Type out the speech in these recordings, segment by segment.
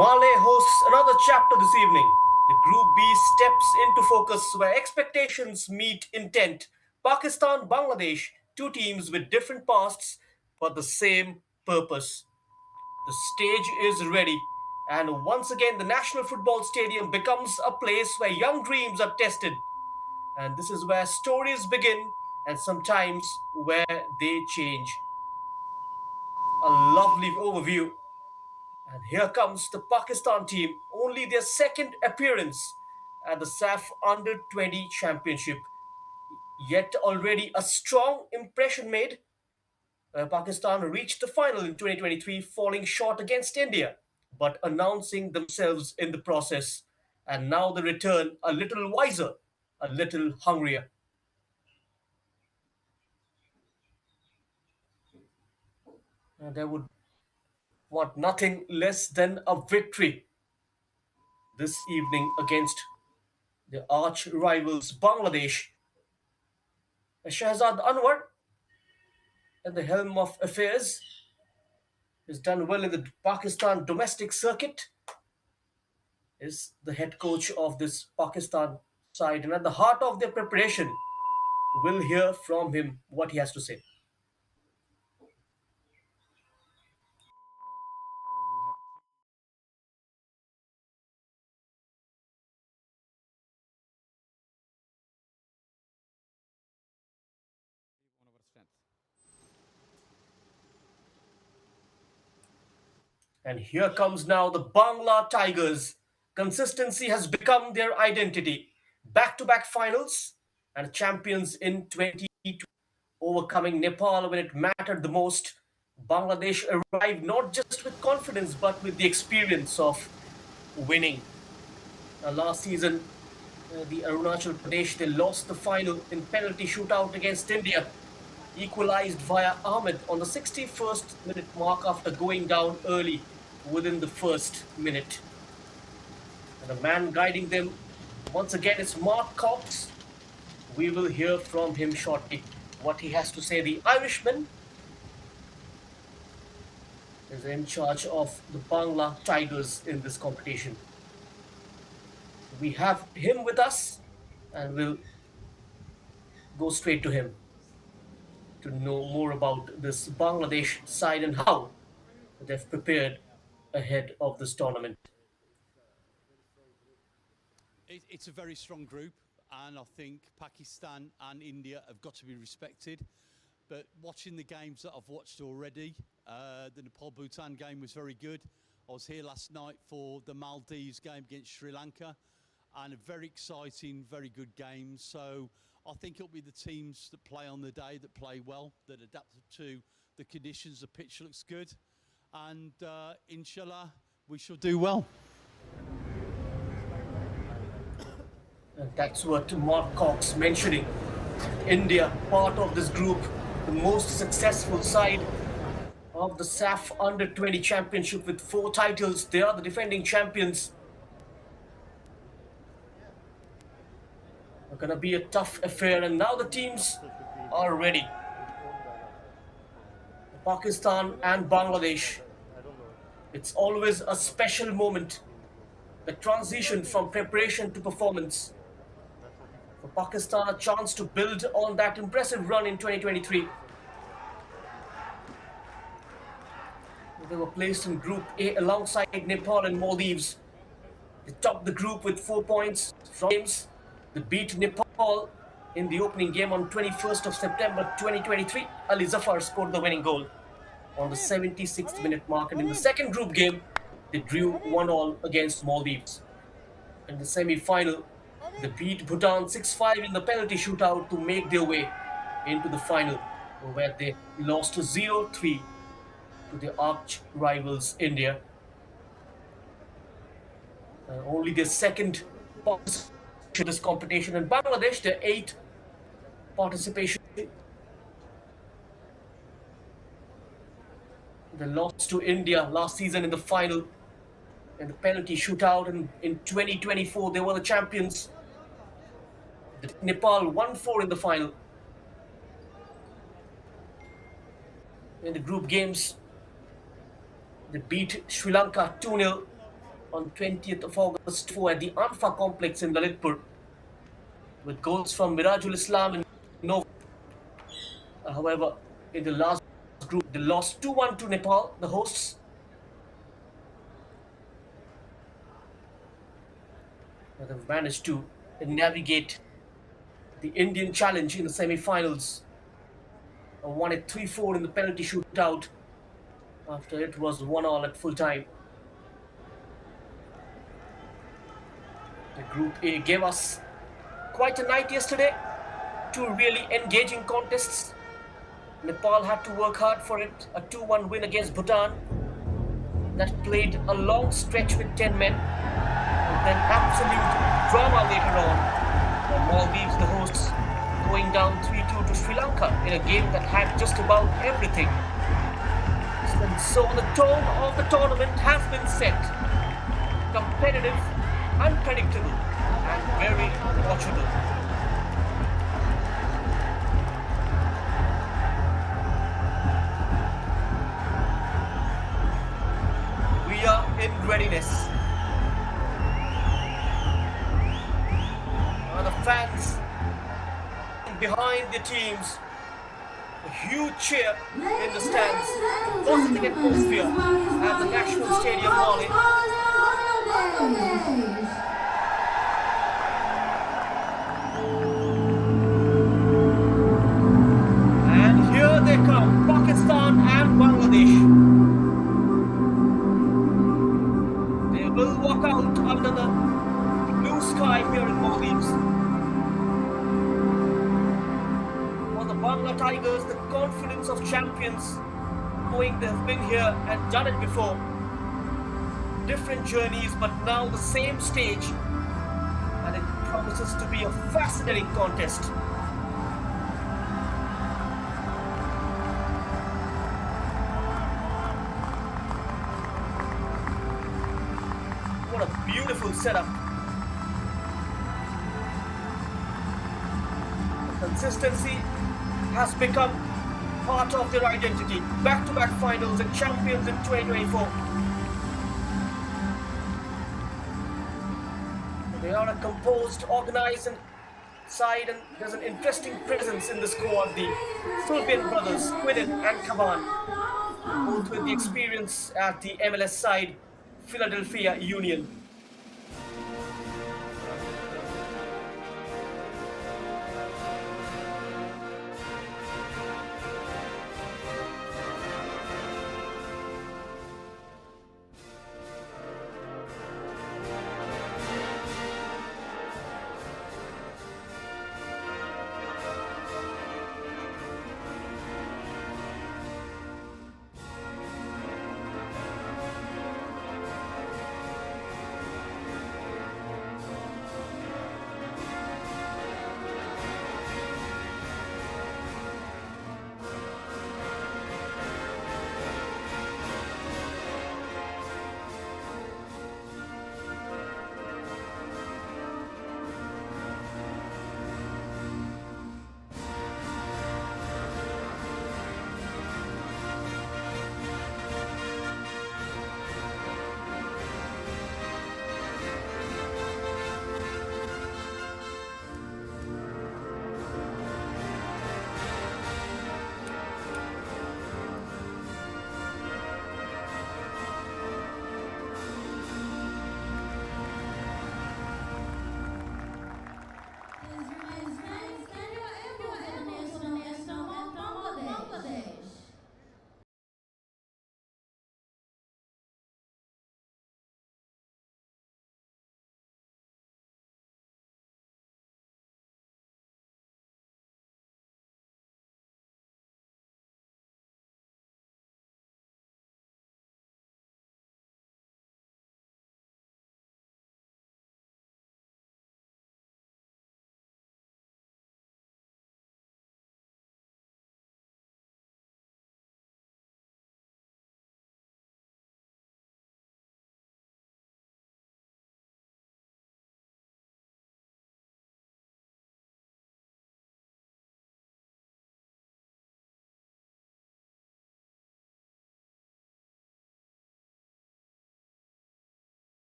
Malé hosts another chapter this evening. The Group B steps into focus where expectations meet intent. Pakistan, Bangladesh, two teams with different pasts but the same purpose. The stage is ready, and once again, the National Football Stadium becomes a place where young dreams are tested. And this is where stories begin and sometimes where they change. A lovely overview. And here comes the Pakistan team, only their second appearance at the SAFF U20 Championship. Yet already a strong impression made. Pakistan reached the final in 2023, falling short against India, but announcing themselves in the process. And now the return a little wiser, a little hungrier. And they would want nothing less than a victory this evening against the arch rivals Bangladesh. Shahzad Anwar at the helm of affairs has done well in the Pakistan domestic circuit, is the head coach of this Pakistan side, and at the heart of their preparation, we'll hear from him what he has to say. And here comes now the Bangla Tigers. Consistency has become their identity. Back to back finals and champions in 2020, overcoming Nepal when it mattered the most. Bangladesh arrived not just with confidence but with the experience of winning. Last season, the Arunachal Pradesh, they lost the final in penalty shootout against India, equalized via Ahmed on the 61st minute mark after going down early within the first minute. And the man guiding them once again is Mark Cox. We will hear from him shortly what he has to say. The Irishman is in charge of the Bangla Tigers in this competition. We have him with us and we'll go straight to him to know more about this Bangladesh side and how they've prepared ahead of this tournament. It's a very strong group, and I think Pakistan and India have got to be respected. But watching the games that I've watched already, the Nepal-Bhutan game was very good. I was here last night for the Maldives game against Sri Lanka, and a very exciting, very good game. So I think it'll be the teams that play on the day, that play well, that adapt to the conditions. The pitch looks good, and inshallah, we shall do well. And that's what Mark Cox mentioning. India, part of this group, the most successful side of the SAFF Under-20 Championship with 4 titles. They are the defending champions. It's gonna be a tough affair, and now the teams are ready. Pakistan and Bangladesh. It's always a special moment. The transition from preparation to performance. For Pakistan, a chance to build on that impressive run in 2023. They were placed in Group A alongside Nepal and Maldives. They topped the group with 4 points from games. They beat Nepal in the opening game on 21st of September 2023. Ali Zafar scored the winning goal on the 76th minute mark. And in the second group game, they drew 1-1 against Maldives. In the semi-final, they beat Bhutan 6-5 in the penalty shootout to make their way into the final, where they lost 0-3 to the arch rivals India. Only their second participation in this competition, in Bangladesh, their 8th participation. They lost to India last season in the final in the penalty shootout, and in 2024 they were the champions. Nepal 1-4 in the final. In the group games, they beat Sri Lanka 2-0 on 20th of August at the Anfa complex in Lalitpur, with goals from Mirajul Islam and Nova. However, in the last group, they lost 2-1 to Nepal, the hosts. They've managed to navigate the Indian challenge in the semi-finals. Won it 3-4 in the penalty shootout after it was 1-1 at full time. The Group A gave us quite a night yesterday. Two really engaging contests. Nepal had to work hard for it. A 2-1 win against Bhutan that played a long stretch with 10 men. And then absolute drama later on. The Maldives, the hosts, going down 3-2 to Sri Lanka in a game that had just about everything. And so the tone of the tournament has been set. Competitive, unpredictable, and very watchable. We are in readiness. The fans behind the teams, a huge cheer in the stands, positive atmosphere at the National Stadium, Malé. And here they come, Pakistan and Bangladesh. They will walk out under the blue sky here in Maldives. Bangla Tigers, the confidence of champions, knowing they've been here and done it before. Different journeys, but now the same stage, and it promises to be a fascinating contest. What a beautiful setup. The consistency has become part of their identity. Back-to-back finals and champions in 2024. They are a composed, organized side, and there's an interesting presence in the squad. The Sullivan brothers, Quinnan and Kavan, both with the experience at the MLS side, Philadelphia Union.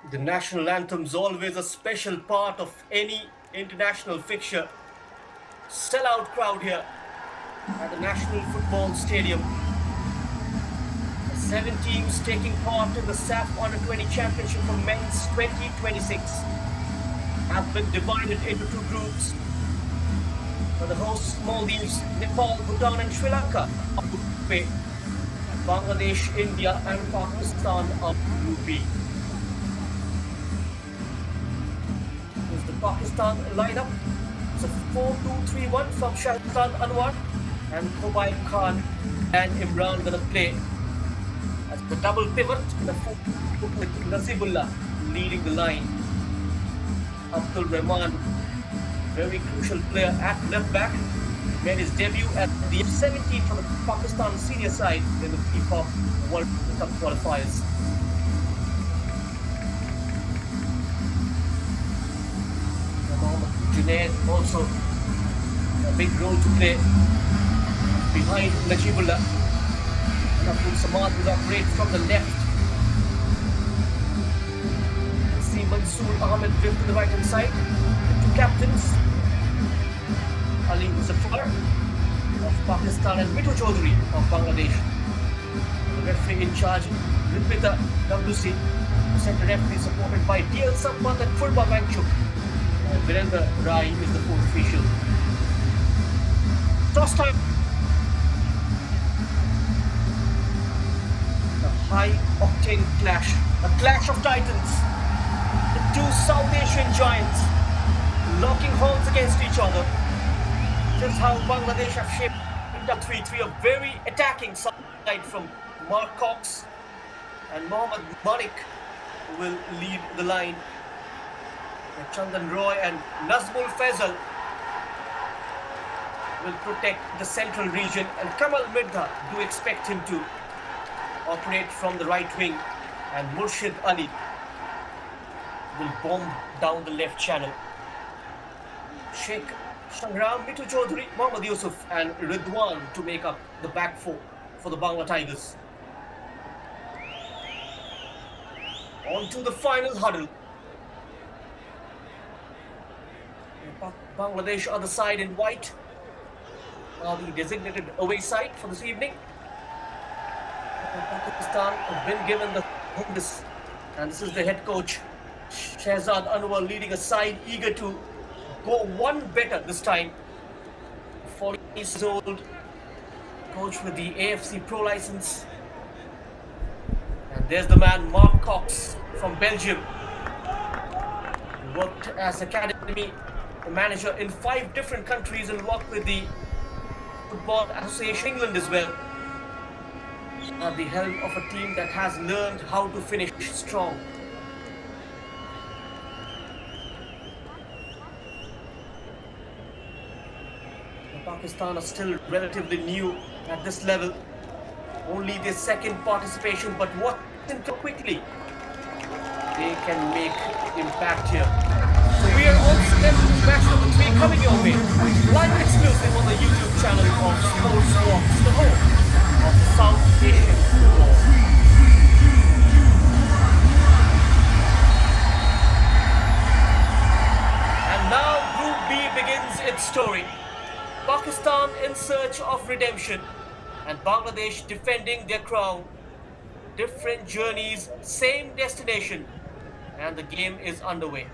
The national anthem is always a special part of any international fixture. Sellout crowd here at the National Football Stadium. 7 teams taking part in the SAFF U20 Championship for men's 2026 have been divided into two groups. For the hosts, Maldives, Nepal, Bhutan and Sri Lanka are Group A. Bangladesh, India and Pakistan are Group B. Here's the Pakistan lineup. It's a 4-2-3-1 from Shahzad Anwar and Khobaib Khan and Imran gonna play as the double pivot in a 4-2 with Nazibullah leading the line. Abdul Rahman, very crucial player at left back, made his debut at the 17 for the Pakistan senior side in the FIFA World Cup qualifiers. Junaid also a big role to play behind Najibullah. And Abdul Samad will operate from the left. See Mansoor Ahmed drift to the right hand side. The two captains, Ali Muzaffar of Pakistan and Mitu Chaudhary of Bangladesh. The referee in charge, Ripita Damdusi, the centre referee supported by DL Sampat and Fulba Wangchuk. Virendra Rai is the fourth official. Toss time. A high-octane clash. A clash of titans. The two South Asian giants locking horns against each other. This is how Bangladesh have shaped up 3-3. A very attacking side from Mark Cox and Mohammad Malik will lead the line. Chandan Roy and Nazmul Faisal will protect the central region, and Kamal Mirza do expect him to operate from the right wing, and Murshid Ali will bomb down the left channel. Sheikh Shangram, Mitu Chaudhary, Mohammad Yusuf and Ridwan to make up the back four for the Bangla Tigers. On to the final huddle. Bangladesh other side in white are the designated away side for this evening. Pakistan have been given the this, and this is the head coach Shahzad Anwar leading a side eager to go one better this time. 40 years old coach with the AFC Pro license, and there's the man Mark Cox from Belgium. He worked as academy manager in 5 different countries and worked with the Football Association England as well. At the helm of a team that has learned how to finish strong. Pakistan are still relatively new at this level. Only their second participation, but what quickly they can make impact here. So we are on step match number 3 coming your way. Live and exclusive on the YouTube channel of Sportzworkz, the home of the South Asian football. And now Group B begins its story. Pakistan in search of redemption and Bangladesh defending their crown. Different journeys, same destination, and the game is underway.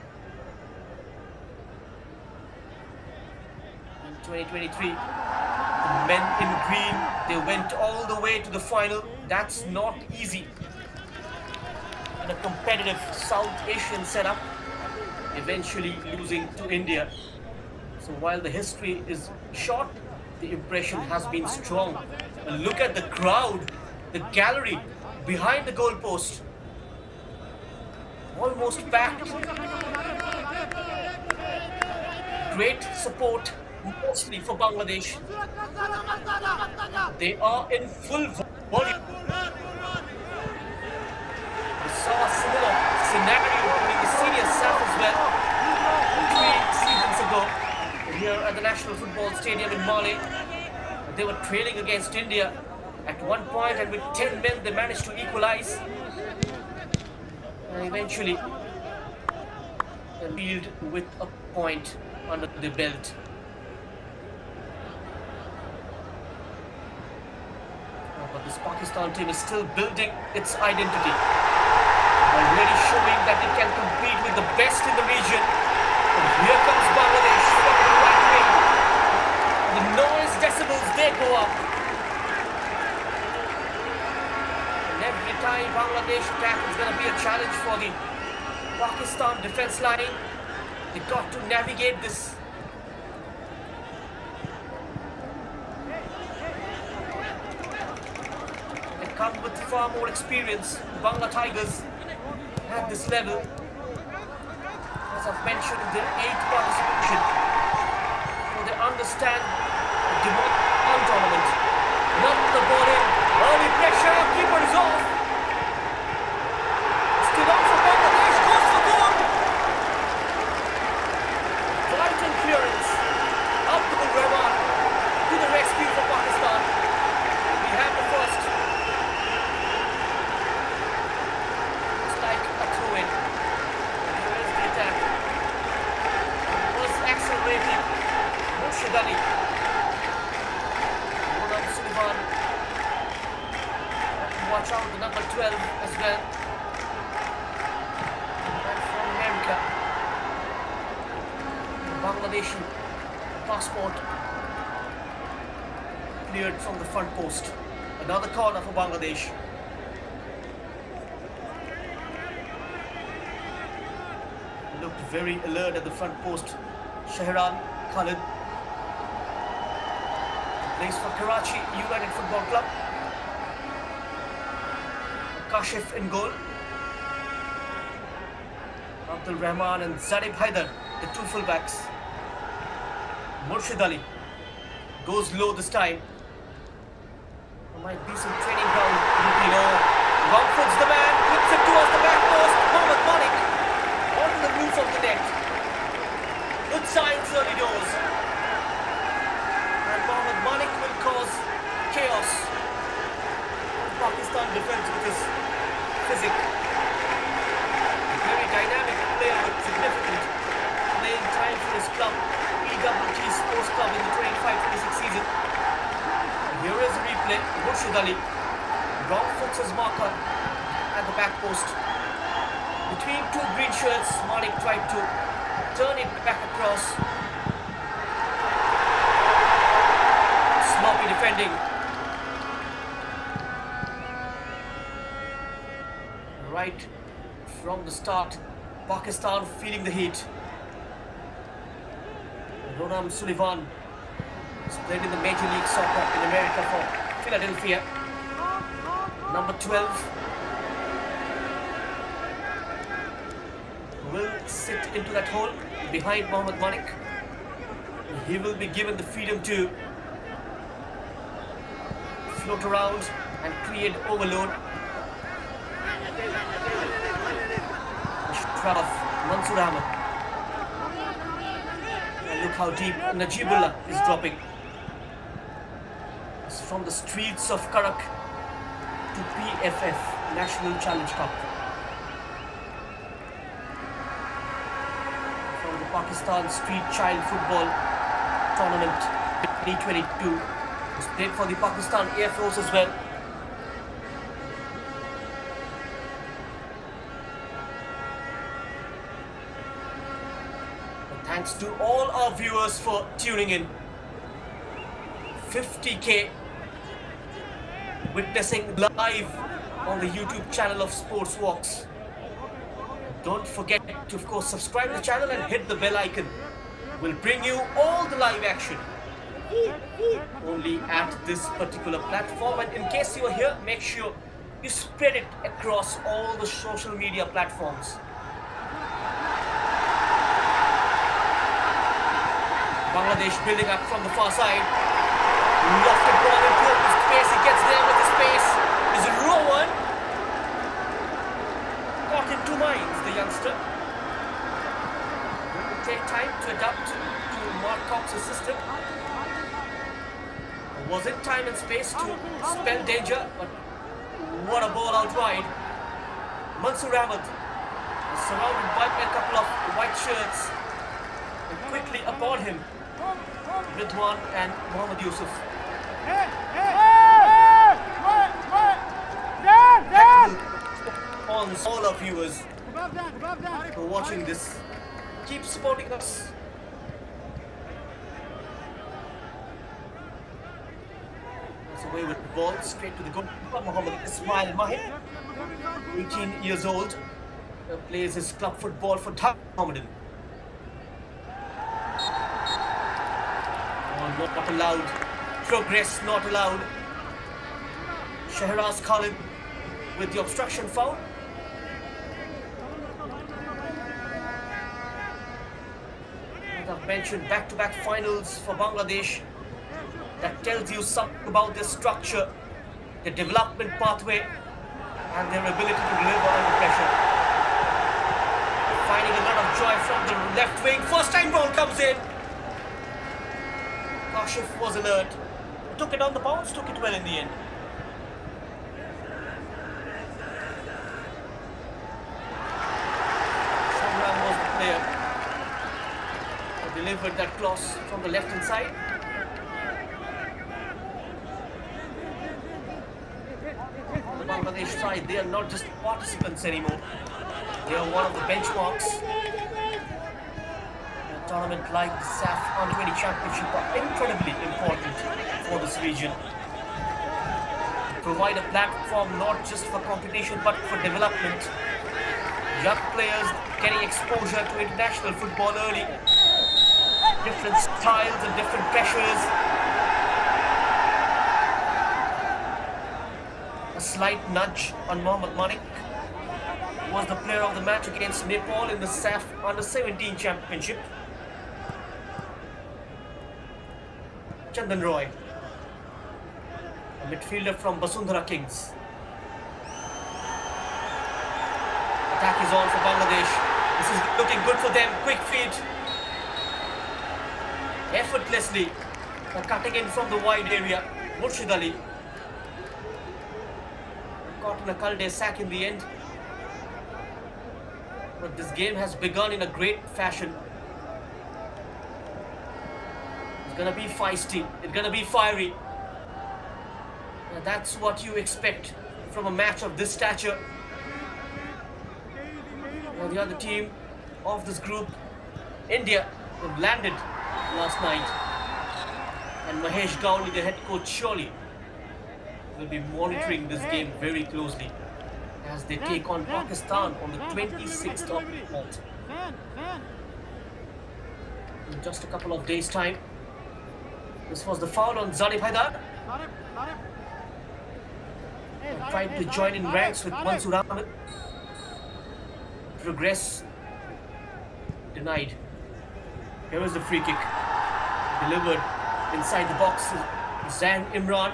2023, the men in green, they went all the way to the final. That's not easy in a competitive South Asian setup, eventually losing to India. So while the history is short, the impression has been strong. And look at the crowd, the gallery behind the goalpost, almost packed. Great support, mostly for Bangladesh. They are in full volume. We saw a similar scenario during the senior SAFF as well 3 seasons ago here at the National Football Stadium in Malé. They were trailing against India at one point, and with 10 men they managed to equalize. And eventually a field with a point under the belt. But this Pakistan team is still building its identity, already showing that it can compete with the best in the region. And here comes Bangladesh from the right wing. The noise decibels, they go up. And every time Bangladesh attack is going to be a challenge for the Pakistan defense line. They got to navigate this. They come with far more experience. Bangla Tigers at this level, as I've mentioned, in their 8th participation. So they understand the demand tournament. Not the ball in. Early pressure. Keeper is off. Still on for Bangladesh. Goes for goal. Vital clearance. Abdul Rahman to the rescue for Pakistan. We have the first. It's like a throw-in. Here is the attack. It was accelerating. Murshid Ali. Sullivan. Watch out, the number 12 as well. And from America, the Bangladeshi passport cleared from the front post. Another corner for Bangladesh. Looked very alert at the front post. Shahran Khalid plays for Karachi United Football Club. Kashif in goal. Abdul Rahman and Zarib Haider, the two fullbacks. Murshid Ali goes low this time. There might be some training ground. Wrong foot's the man, puts it towards the back post. Mohammad Malik onto the roof of the net. Good signs early doors. And Mohammad Malik will cause chaos. Pakistan defense with his physique. A very dynamic player with significant playing time for his club, EWT Sports Club, in the 25-26 season. Here is a replay. Murshid Ali wrong foots his marker at the back post. Between two green shirts, Malik tried to turn it back across. Sloppy defending. Right from the start, Pakistan feeling the heat. Ronam Sullivan has played in the Major League Soccer in America for Philadelphia. Number 12 will sit into that hole behind Mohammad Malik. He will be given the freedom to float around and create overload. Of Mansoor Ahmed. And look how deep Najibullah is dropping. It's from the streets of Karak to PFF, National Challenge Cup. From the Pakistan Street Child Football Tournament 2022. He's played for the Pakistan Air Force as well. Thanks to all our viewers for tuning in. 50k witnessing live on the YouTube channel of Sportzworkz. Don't forget to, of course, subscribe to the channel and hit the bell icon. We'll bring you all the live action only at this particular platform. And in case you are here, make sure you spread it across all the social media platforms. Bangladesh building up from the far side. Lofted ball into open space. He gets there with the space. Is Rowan. Caught in two minds, the youngster. It will take time to adapt to Mark Cox's system. Was it time and space to spell danger? But what a ball out wide. Mansoor Ahmed is surrounded by a couple of white white shirts and quickly upon him. Ridwan and Mohammad Yusuf. On all our viewers who are watching this, keep supporting us. That's away with the ball, straight to the goal. Mohammad Ismail Mahir, 18 years old, plays his club football for Mohammedan. Not allowed. Progress not allowed. Shahraz Khalid with the obstruction foul. As I've mentioned, back-to-back finals for Bangladesh. That tells you something about their structure, their development pathway, and their ability to deliver under pressure. Finding a lot of joy from the left wing. First time ball comes in. Kashif was alert. Took it on the bounce, took it well in the end. Sullivan was the player who delivered that cross from the left hand side. The Bangladesh side, they are not just participants anymore. They are one of the benchmarks. A tournament like the SAFF U20 Championship are incredibly important for this region. Provide a platform not just for competition but for development. Young players getting exposure to international football early. Different styles and different pressures. A slight nudge on Mohammad Manik, who was the player of the match against Nepal in the SAFF Under-17 Championship. Chandan Roy, a midfielder from Basundhara Kings. Attack is on for Bangladesh. This is looking good for them. Quick feed. Effortlessly cutting in from the wide area. Murshid Ali caught in a Kalde sack in the end. But this game has begun in a great fashion. It's gonna be feisty. It's gonna be fiery. That's what you expect from a match of this stature. Now the other team of this group, India, have landed last night. And Mahesh Gowli, the head coach, surely will be monitoring this game very closely as they take on Pakistan on the 26th of March. In just a couple of days' time. This was the foul on Zalib Haidar. Tried to join in ranks with Mansoor Ahmed. Progress denied. Here is the free kick. Delivered inside the box. Zain Imran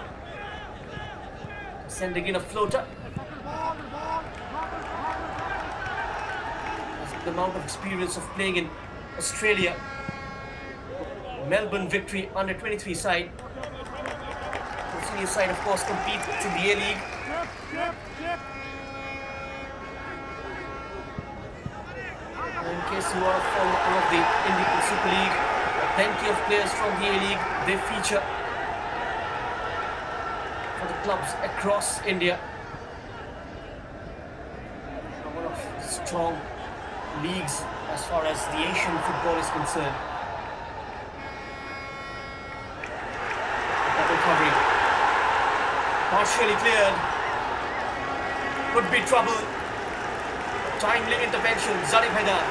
sending in a floater. The amount of experience of playing in Australia. Melbourne Victory under 23 side. The senior side, of course, competes in the A-League. In case you want to follow all of the Indian Super League, plenty of players from the A-League, they feature for the clubs across India. One of the strong leagues as far as the Asian football is concerned. Double covering. Partially cleared. Could be trouble. Timely intervention. Zalib Haidar.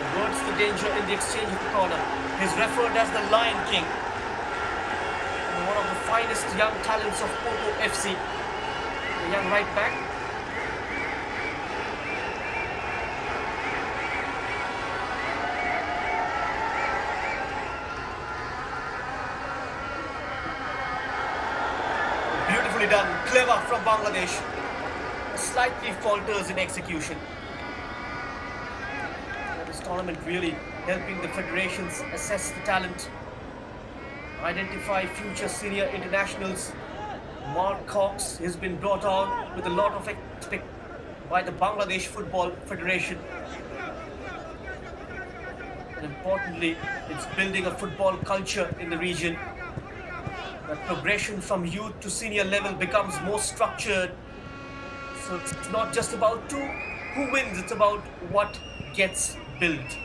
Averts the danger in the exchange of the corner. He's referred as the Lion King. And one of the finest young talents of Porto FC. The young right back. Beautifully done, clever from Bangladesh. Slightly falters in execution. This tournament really helping the federations assess the talent, identify future senior internationals. Mark Cox has been brought on with a lot of by the Bangladesh Football Federation. And importantly, it's building a football culture in the region. The progression from youth to senior level becomes more structured. So it's not just about who wins, it's about what gets built.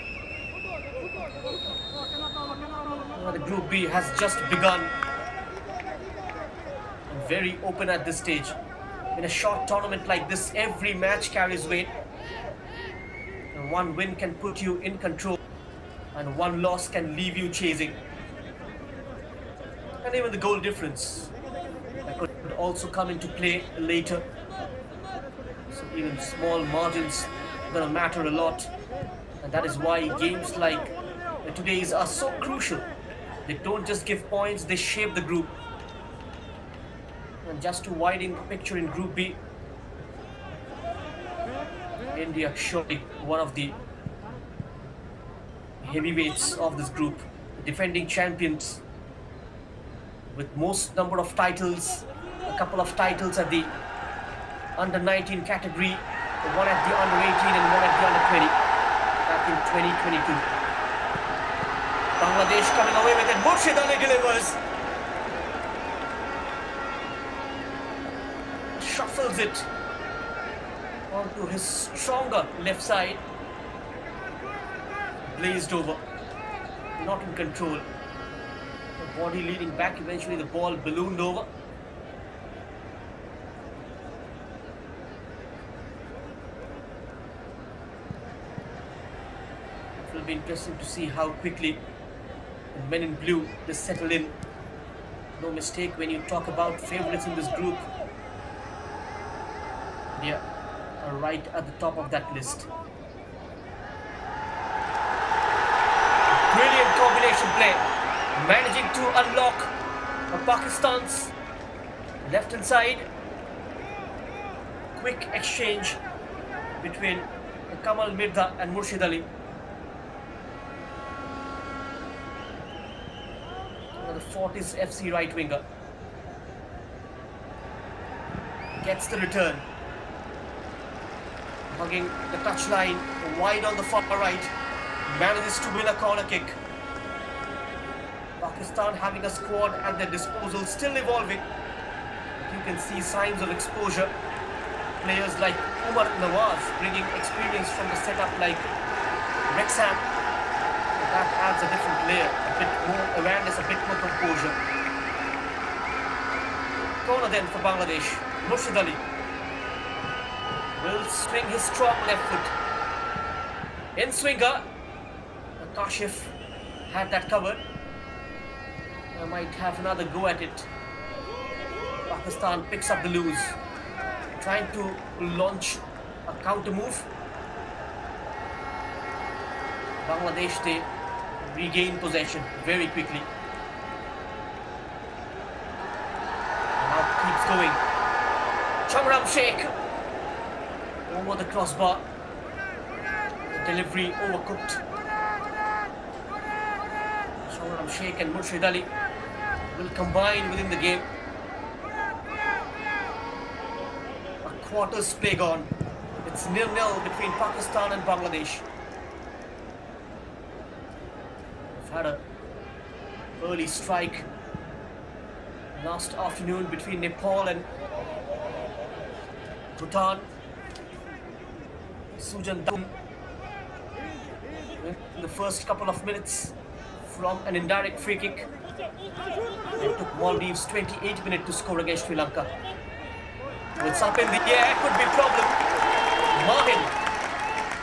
The Group B has just begun. And very open at this stage. In a short tournament like this, every match carries weight. And one win can put you in control, and one loss can leave you chasing. And even the goal difference that could also come into play later. So even small margins are going to matter a lot. And that is why games like today's are so crucial. They don't just give points, they shape the group. And just to widen the picture in Group B, India surely one of the heavyweights of this group, the defending champions with most number of titles, a couple of titles at the under 19 category, one at the under 18 and one at the under 20 back in 2022. Bangladesh coming away with it. Murshid Ali delivers. Shuffles it onto his stronger left side. Blazed over. Not in control. The body leading back. Eventually the ball ballooned over. It will be interesting to see how quickly the men in blue they settle in. No mistake when you talk about favourites in this group. Yeah, are right at the top of that list. Brilliant combination play, managing to unlock Pakistan's left hand side. Quick exchange between Kamal Mirza and Murshid Ali. The Fortis FC right winger gets the return. Hugging the touchline, wide on the far right, manages to win a corner kick. Pakistan having a squad at their disposal, still evolving. You can see signs of exposure. Players like Umar Nawaz bringing experience from the setup like Wrexham. That adds a different layer, a bit more awareness, a bit more composure. Corner then for Bangladesh. Murshid Ali will swing his strong left foot. In swinger, Kashif had that covered. I might have another go at it. Pakistan picks up the loose, trying to launch a counter move. Bangladesh they regain possession very quickly. Now keeps going. Chamram Sheikh over the crossbar. The delivery overcooked. Chamram Sheikh and Murshid Ali will combine within the game. A quarters play gone. It's 0-0 between Pakistan and Bangladesh. We've had an early strike last afternoon between Nepal and Bhutan. Sujan Dam in the first couple of minutes from an indirect free kick. It took Maldives 28 minutes to score against Sri Lanka. It's up in the air, could be a problem. Mahin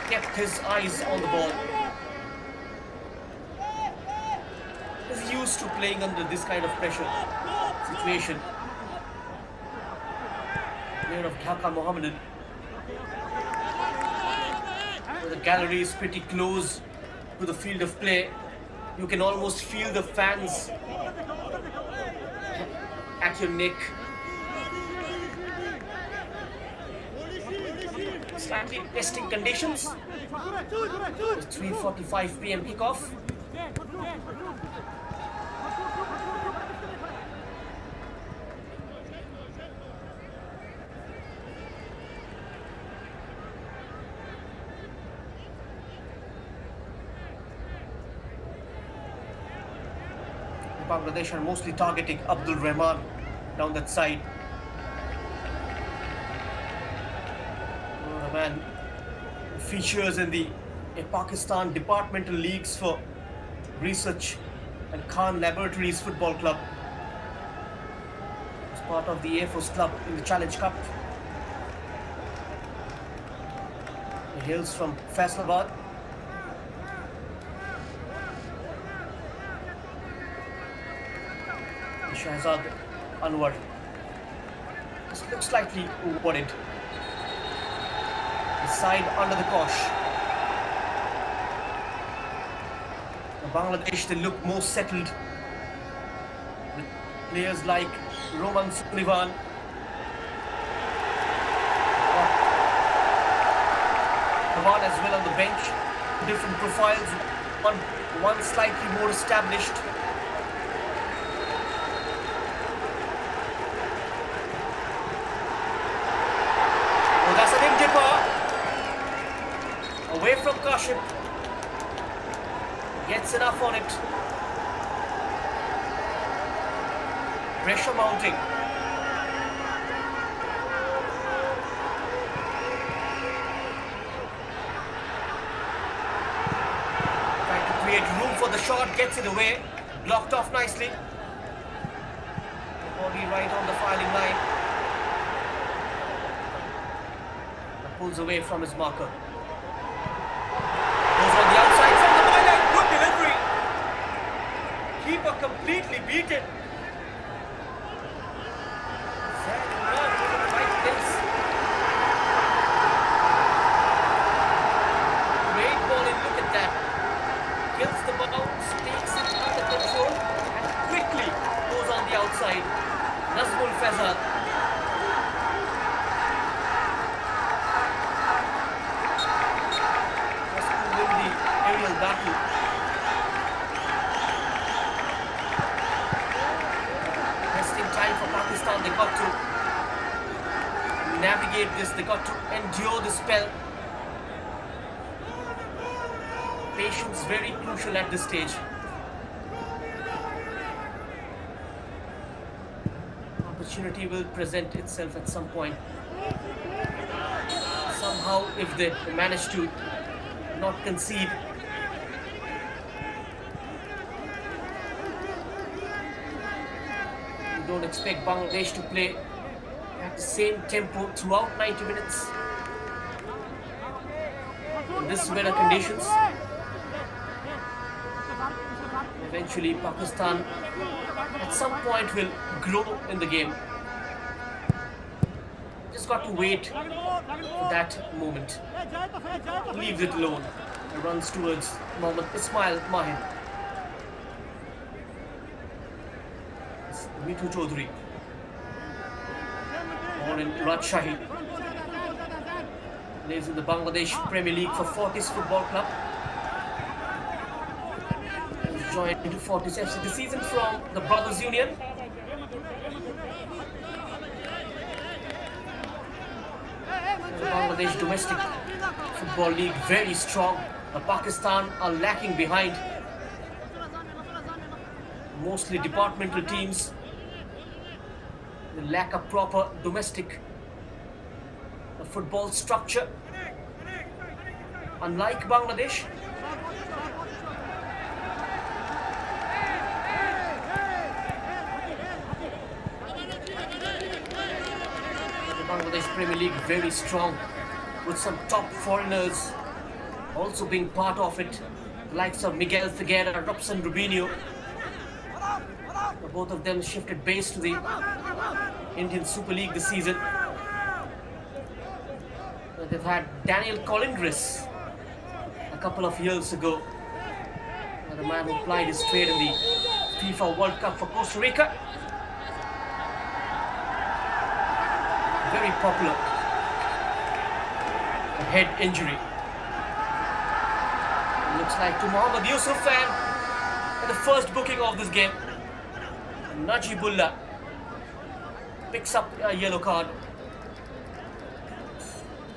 kept his eyes on the ball. He's used to playing under this kind of pressure situation. Player of Dhaka Mohammedan. The gallery is pretty close to the field of play. You can almost feel the fans at your neck. Slightly testing conditions. It's 3:45 p.m. kickoff. Bangladesh are mostly targeting Abdul Rahman down that side. The man features in the Pakistan departmental leagues for research and Khan Laboratories Football Club. As part of the Air Force Club in the Challenge Cup. He hails from Faisalabad. Shahzad Anwar. This looks slightly worried. The side under the cosh. Bangladesh, they look more settled with players like Roman Sullivan, Kavan as well on the bench. Different profiles, one slightly more established. Oh, that's an in dipper. Away from Kashif. Gets enough on it. Pressure mounting. Trying to create room for the shot, gets it away. Blocked off nicely. Body right on the filing line. Pulls away from his marker. Goes on the outside from the byline. Good delivery. Keeper completely beaten. Right place. Great ball in, look at that. Kills the bounce, takes it under control and quickly goes on the outside. Nazmul Faisal. Battle. Resting time for Pakistan. They got to navigate this. They got to endure the spell. Patience very crucial at this stage. Opportunity will present itself at some point. Somehow, if they manage to not concede. Don't expect Bangladesh to play at the same tempo throughout 90 minutes in this weather conditions. Eventually Pakistan at some point will grow in the game. Just got to wait for that moment. Leaves it alone. He runs towards Mohammad Ismail Mahin. Mitu Chaudhary, born in Rajshahi, plays in the Bangladesh Premier League for Fortis Football Club. He's joined Fortis FC this season from the Brothers Union. The Bangladesh domestic football league very strong. Pakistan are lacking behind. Mostly departmental teams. They lack a proper domestic football structure. Unlike Bangladesh, the Bangladesh Premier League very strong with some top foreigners also being part of it. The likes of Miguel Figueira, Robson Rubinho. Both of them shifted base to the Indian Super League this season. They've had Daniel Colindres a couple of years ago. The man who plied his trade in the FIFA World Cup for Costa Rica. Very popular. A head injury. Looks like to Mohammad Yusuf and the first booking of this game. Najibullah picks up a yellow card.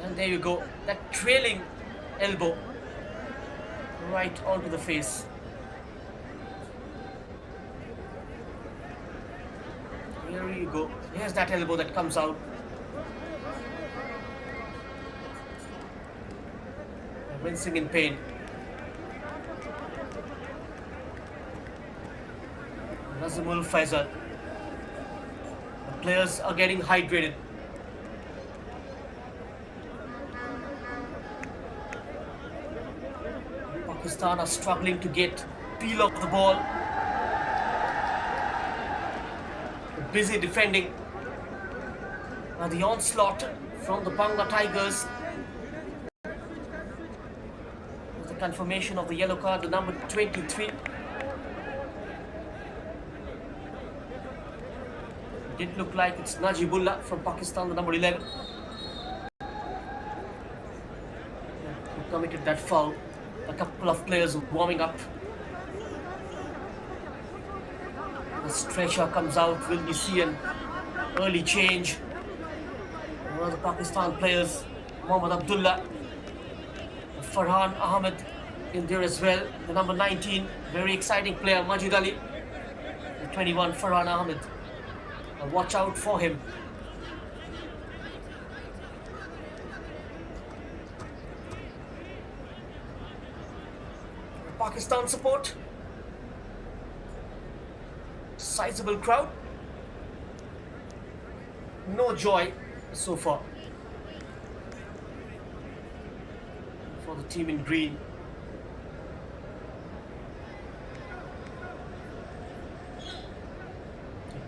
And there you go. That trailing elbow right onto the face. Here you go. Here's that elbow that comes out. Wincing in pain. Nazimul Faisal. The players are getting hydrated. Pakistan are struggling to get feel of the ball. Busy defending. The onslaught from the Bangla Tigers. The confirmation of the yellow card, the number 23. It look like it's Najibullah from Pakistan, the number 11. Who committed that foul. A couple of players warming up. The stretcher comes out. Will we see an early change? One of the Pakistan players, Mohammad Abdullah, Farhan Ahmed in there as well. The number 19, very exciting player, Majid Ali. The 21, Farhan Ahmed. Watch out for him. Pakistan support. Sizable crowd. No joy so far for the team in green.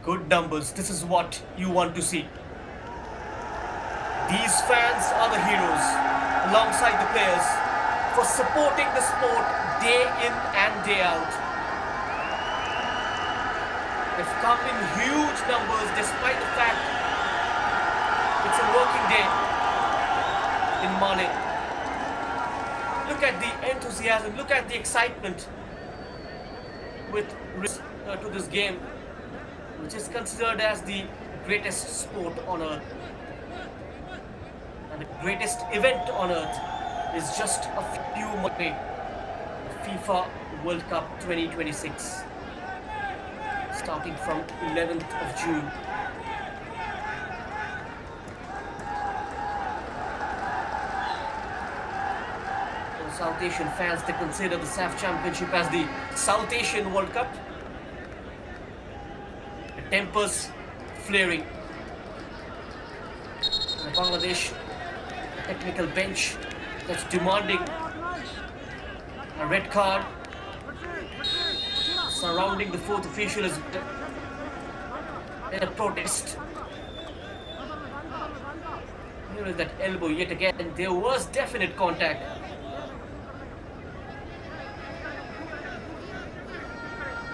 Good numbers. This is what you want to see. These fans are the heroes alongside the players for supporting the sport day in and day out. They've come in huge numbers despite the fact it's a working day in Malé. Look at the enthusiasm, look at the excitement with to this game, which is considered as the greatest sport on earth. And the greatest event on earth is just a few months away. The FIFA World Cup 2026, starting from 11th of June. For South Asian fans, they consider the SAFF Championship as the South Asian World Cup. The tempers flaring. The Bangladesh technical bench that's demanding a red card. Surrounding the fourth official is in a protest. Here is that elbow yet again. There was definite contact.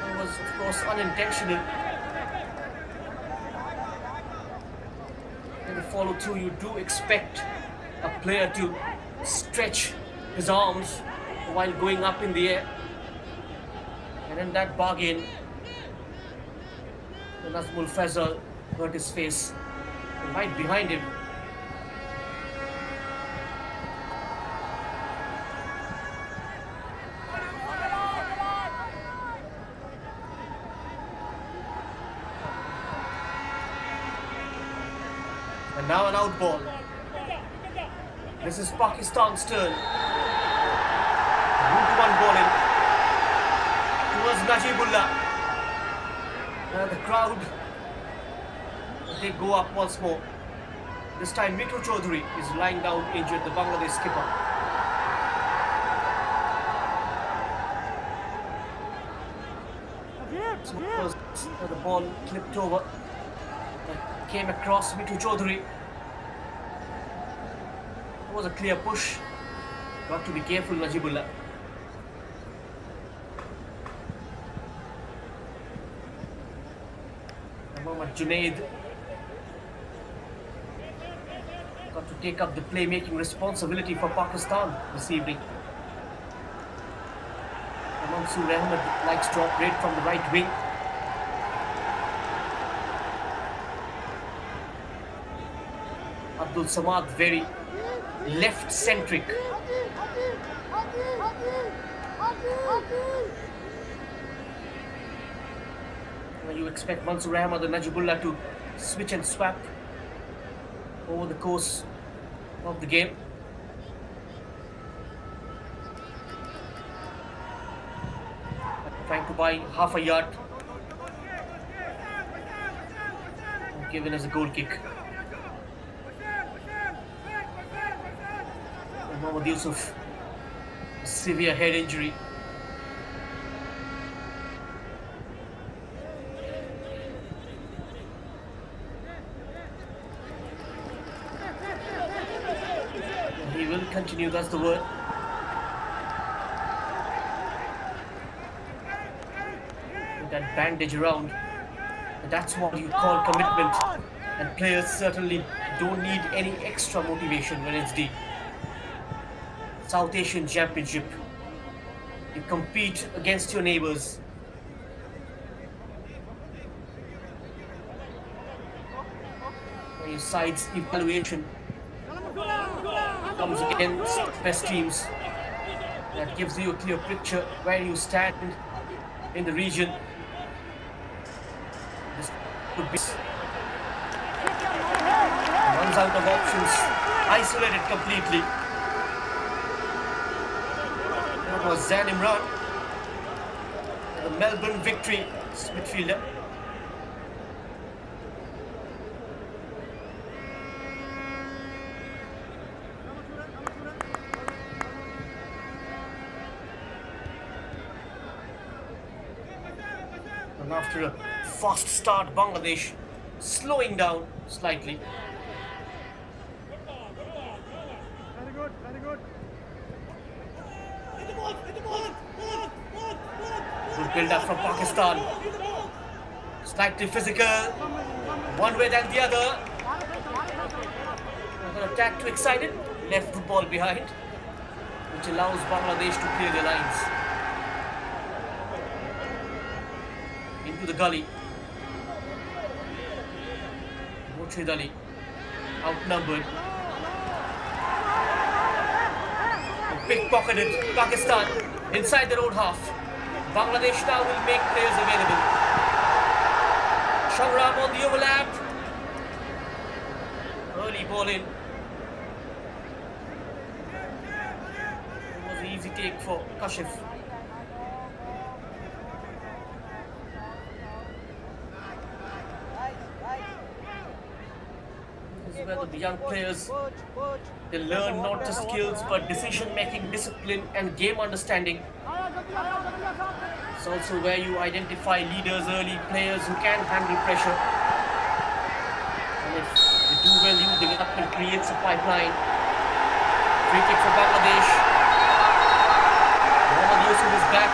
It was, of course, unintentional. In the follow through, you do expect a player to stretch his arms while going up in the air. And in that bargain, Nazmul Faisal hurt his face right behind him. And now an out ball. This is Pakistan's turn. Root one ball in towards Najibullah. The crowd, they go up once more. This time Mitu Chaudhary is lying down injured, the Bangladesh skipper. So the ball clipped over, came across Mitu Chaudhary. It was a clear push. Got to be careful, Najibullah. Mohammad Junaid got to take up the playmaking responsibility for Pakistan this evening. Mansoor Ahmed likes to operate from the right wing. Abdul Samad very left-centric. You expect Mansoor Ahmad and Najibullah to switch and swap over the course of the game. Trying to buy half a yard. Given as a goal kick. And Mohammad Yusuf, severe head injury. He will continue, that's the word. With that bandage around. That's what you call commitment, and players certainly don't need any extra motivation when it's the South Asian Championship. You compete against your neighbors. When your side's evaluation comes against best teams, that gives you a clear picture where you stand in the region. Could be runs out of options, isolated completely. That was Zain Imran, the Melbourne Victory midfielder. And after a fast start, Bangladesh slowing down slightly. Very good, very good. Good build up from Pakistan. Slightly physical, one way than the other. Another attack too excited, left the ball behind, which allows Bangladesh to clear their lines. Into the gully. Murshid Ali, outnumbered. Pickpocketed Pakistan inside their own half. Bangladesh now will make players available. Shahram on the overlap. Early ball in. It was an easy take for Kashif. Whether the young players, they learn not just skills but decision-making, discipline and game understanding. It's also where you identify leaders early, players who can handle pressure. And if they do well, you develop and creates a pipeline. Free kick for Bangladesh. Mohammad Yusuf is back.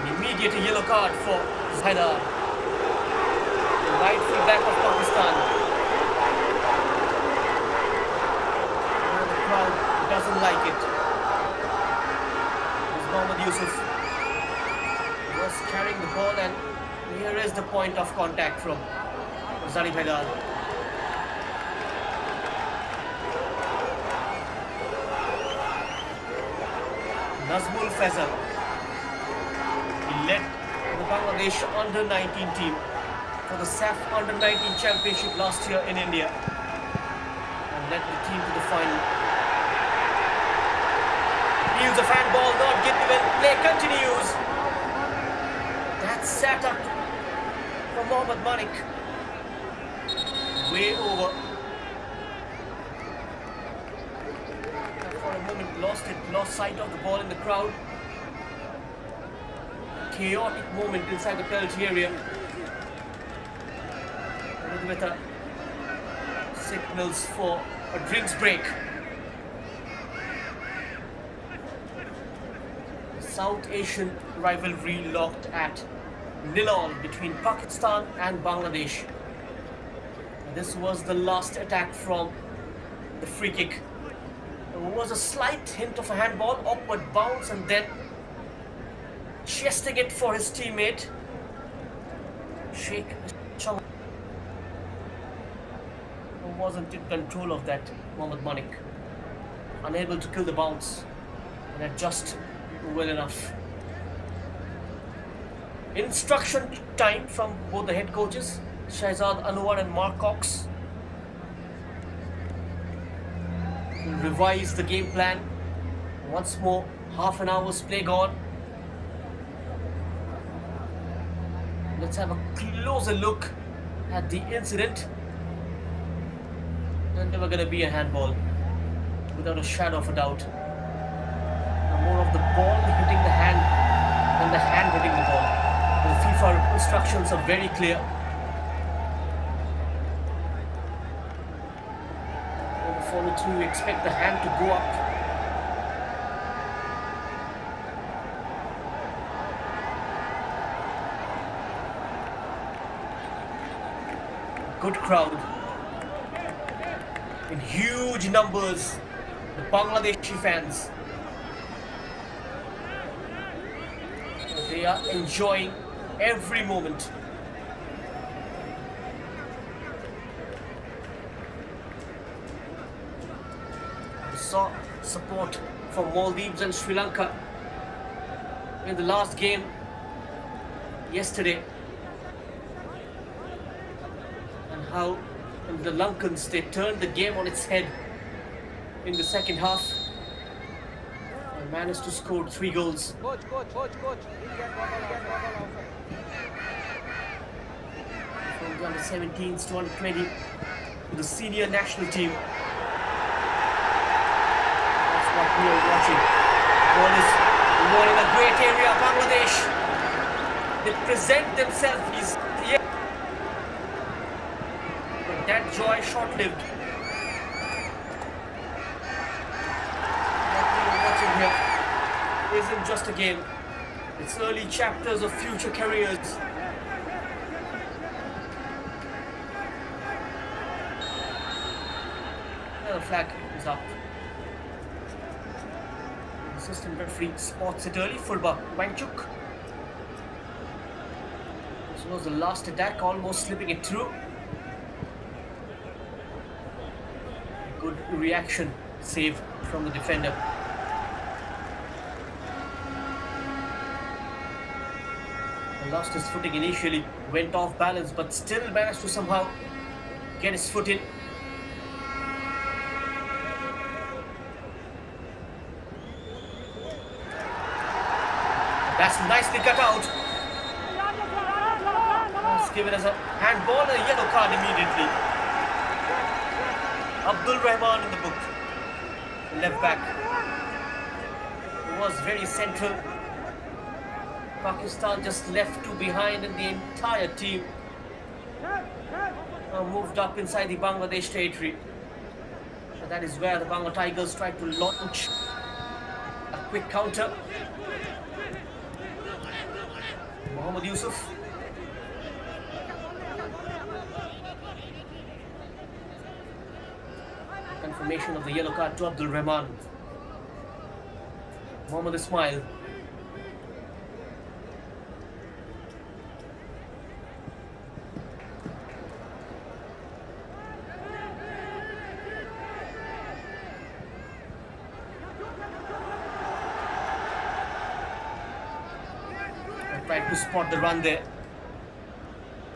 An immediate yellow card for Zaidar. Right feedback of Pakistan. The crowd doesn't like it. It's Mohammad Yusuf. He was carrying the ball, and here is the point of contact from Zari Haidar. Nazmul Faisal. He led the Bangladesh under-19 team for the SAFF U20 Championship last year in India and led the team to the final. Deals of handball not given, play continues. That's set up for Mohammad Manik. Way over. For a moment lost sight of the ball in the crowd. Chaotic moment inside the penalty area. With signals for a drinks break. South Asian rivalry locked at 0-0 between Pakistan and Bangladesh. This was the last attack from the free kick. There was a slight hint of a handball, awkward bounce, and then chesting it for his teammate Sheikh Chawla. Wasn't in control of that, Mohammad Manik. Unable to kill the bounce and adjust well enough. Instruction time from both the head coaches, Shahzad Anwar and Mark Cox. We'll revise the game plan. Once more, half an hour's play gone. Let's have a closer look at the incident. There's never going to be a handball, without a shadow of a doubt. More of the ball hitting the hand than the hand hitting the ball. The FIFA instructions are very clear. In the follow through, you expect the hand to go up. Good crowd. In huge numbers, the Bangladeshi fans. They are enjoying every moment. We saw support from Maldives and Sri Lanka in the last game yesterday. And how the Lankans, they turned the game on its head in the second half and managed to score 3 goals. Coach. From the under-17s to under-20 to the senior national team. That's what we are watching. Ball is in a great area. Bangladesh, they present themselves. But that joy short-lived. What we are watching here isn't just a game. It's early chapters of future careers. The flag is up. Assistant referee spots it early. Fullback Wangchuk. This was the last attack, almost slipping it through. Good reaction, save from the defender. He lost his footing initially, went off balance, but still managed to somehow get his foot in. That's nicely cut out. It's given as a handball and a yellow card immediately. Abdul Rahman in the book. Left back. He was very central. Pakistan just left 2 behind and the entire team moved up inside the Bangladesh territory. So that is where the Bangla Tigers tried to launch a quick counter. Mohammad Yusuf. Confirmation of the yellow card to Abdul Rahman. Mohammad Ismail. Tried to spot the run there.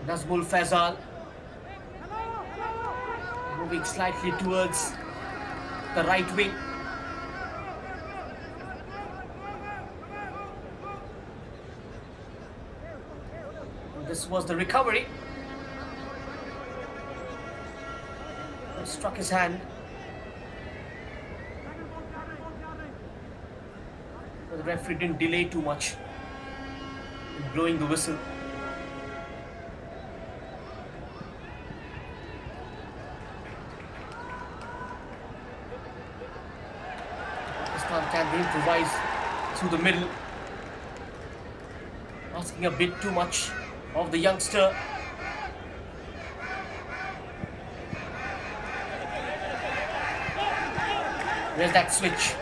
Nazmul Faisal moving slightly towards the right wing. And this was the recovery. It struck his hand. But the referee didn't delay too much in blowing the whistle. Pakistan can improvise through the middle, asking a bit too much of the youngster. Where's that switch?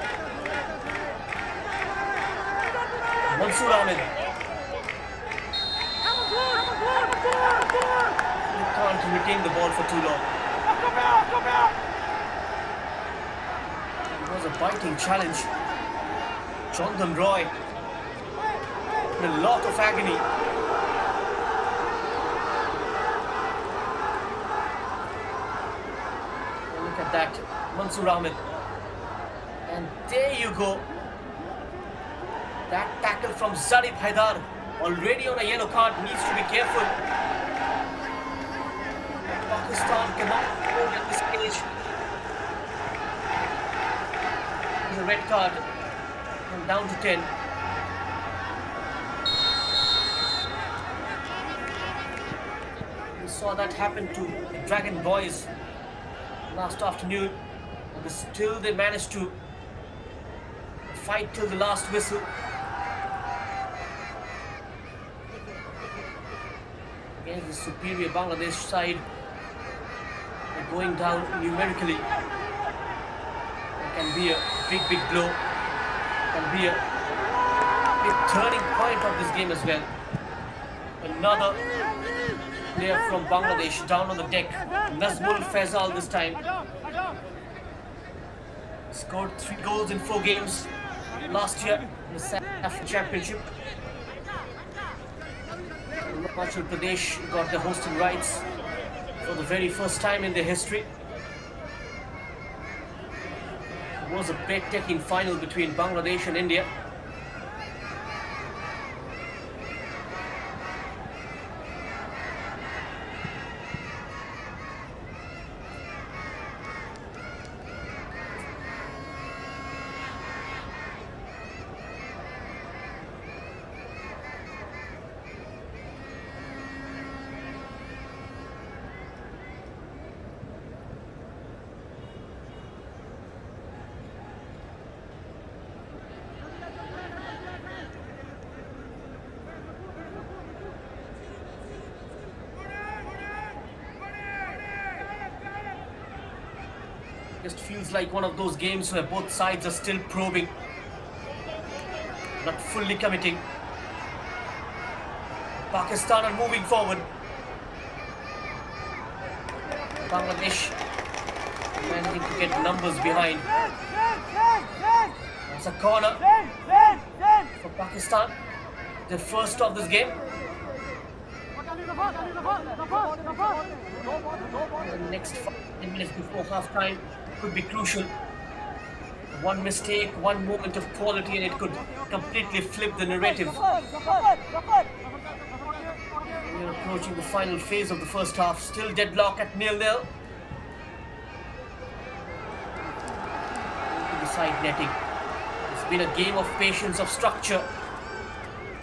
Mansoor Ahmed. He can't retain the ball for too long. It was a biting challenge. Chandam Roy in a lot of agony. Look at that, Mansoor Ahmed. And there you go. That tackle from Zarif Haidar, already on a yellow card, needs to be careful. Pakistan cannot hold at this stage. There's a red card, and down to 10. We saw that happen to the Dragon Boys last afternoon, and still they managed to fight till the last whistle. Against the superior Bangladesh side, they're going down numerically. It can be a big blow. It can be a big turning point of this game as well. Another player from Bangladesh down on the deck, Nazmul Faisal this time. Scored 3 goals in 4 games last year in the SAFF Championship. Arunachal Pradesh got the hosting rights for the very first time in their history. It was a breathtaking final between Bangladesh and India. Just feels like one of those games where both sides are still probing, not fully committing. Pakistan are moving forward. Bangladesh managing to get numbers behind. That's a corner for Pakistan, the first of this game. The next 5 minutes before half time could be crucial. One mistake, one moment of quality, and it could completely flip the narrative. We're approaching the final phase of the first half, still deadlock at 0-0. To the side netting. It's been a game of patience, of structure,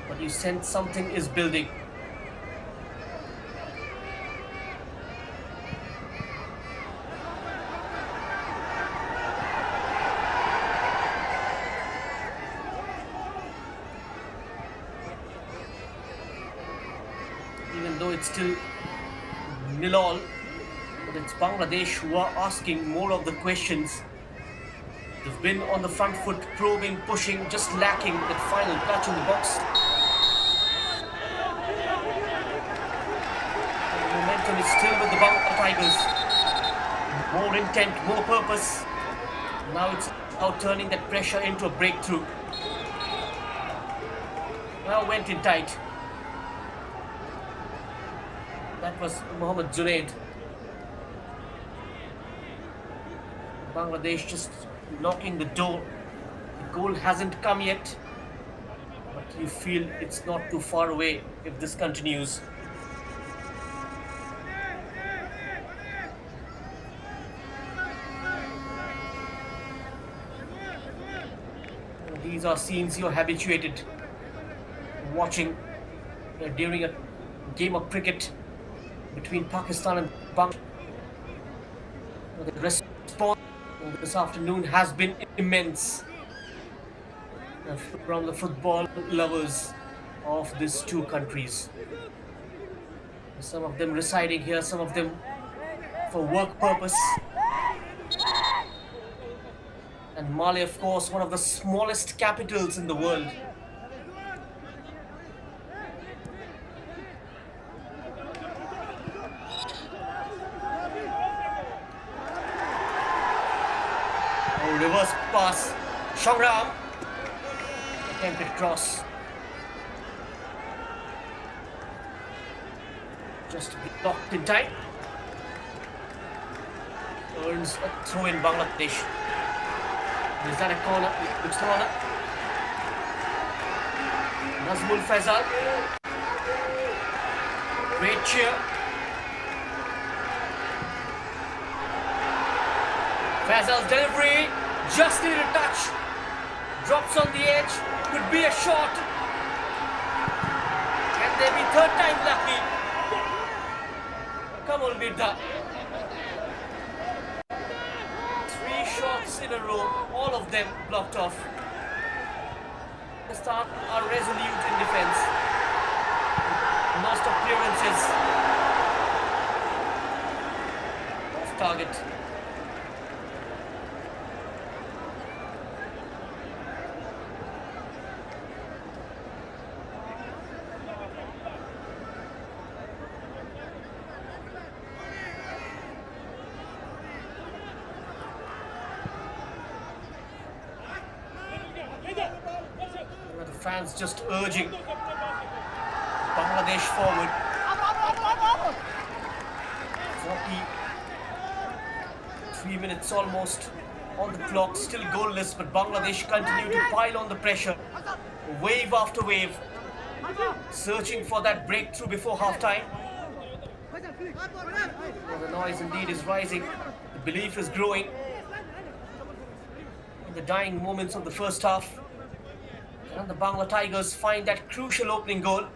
but you sense something is building. Even though it's still 0-0, but it's Bangladesh who are asking more of the questions. They've been on the front foot, probing, pushing, just lacking that final touch in the box. And the momentum is still with the Bangla Tigers. More intent, more purpose. Now it's about turning that pressure into a breakthrough. Now went in tight. That was Mohammad Junaid. Bangladesh just knocking the door. The goal hasn't come yet, but you feel it's not too far away if this continues. These are scenes you're habituated watching during a game of cricket between Pakistan and Bangladesh. The response this afternoon has been immense from the football lovers of these two countries. Some of them residing here, some of them for work purpose. And Malé, of course, one of the smallest capitals in the world. Reverse pass, Shongram, attempted cross, just blocked in time. Earns a throw in Bangladesh. Is that a corner? Looks corner. Nazmul Faisal. Great cheer. Faisal's delivery. Just needed a touch. Drops on the edge. Could be a shot. Can they be third time lucky? Come on, Birda. 3 shots in a row. All of them blocked off. Pakistan are resolute in defense. Most of clearances off target. The fans just urging Bangladesh forward. 43 minutes almost on the clock, still goalless, but Bangladesh continue to pile on the pressure, wave after wave, searching for that breakthrough before half-time. Well, the noise indeed is rising, the belief is growing. In the dying moments of the first half, and the Bangla Tigers find that crucial opening goal.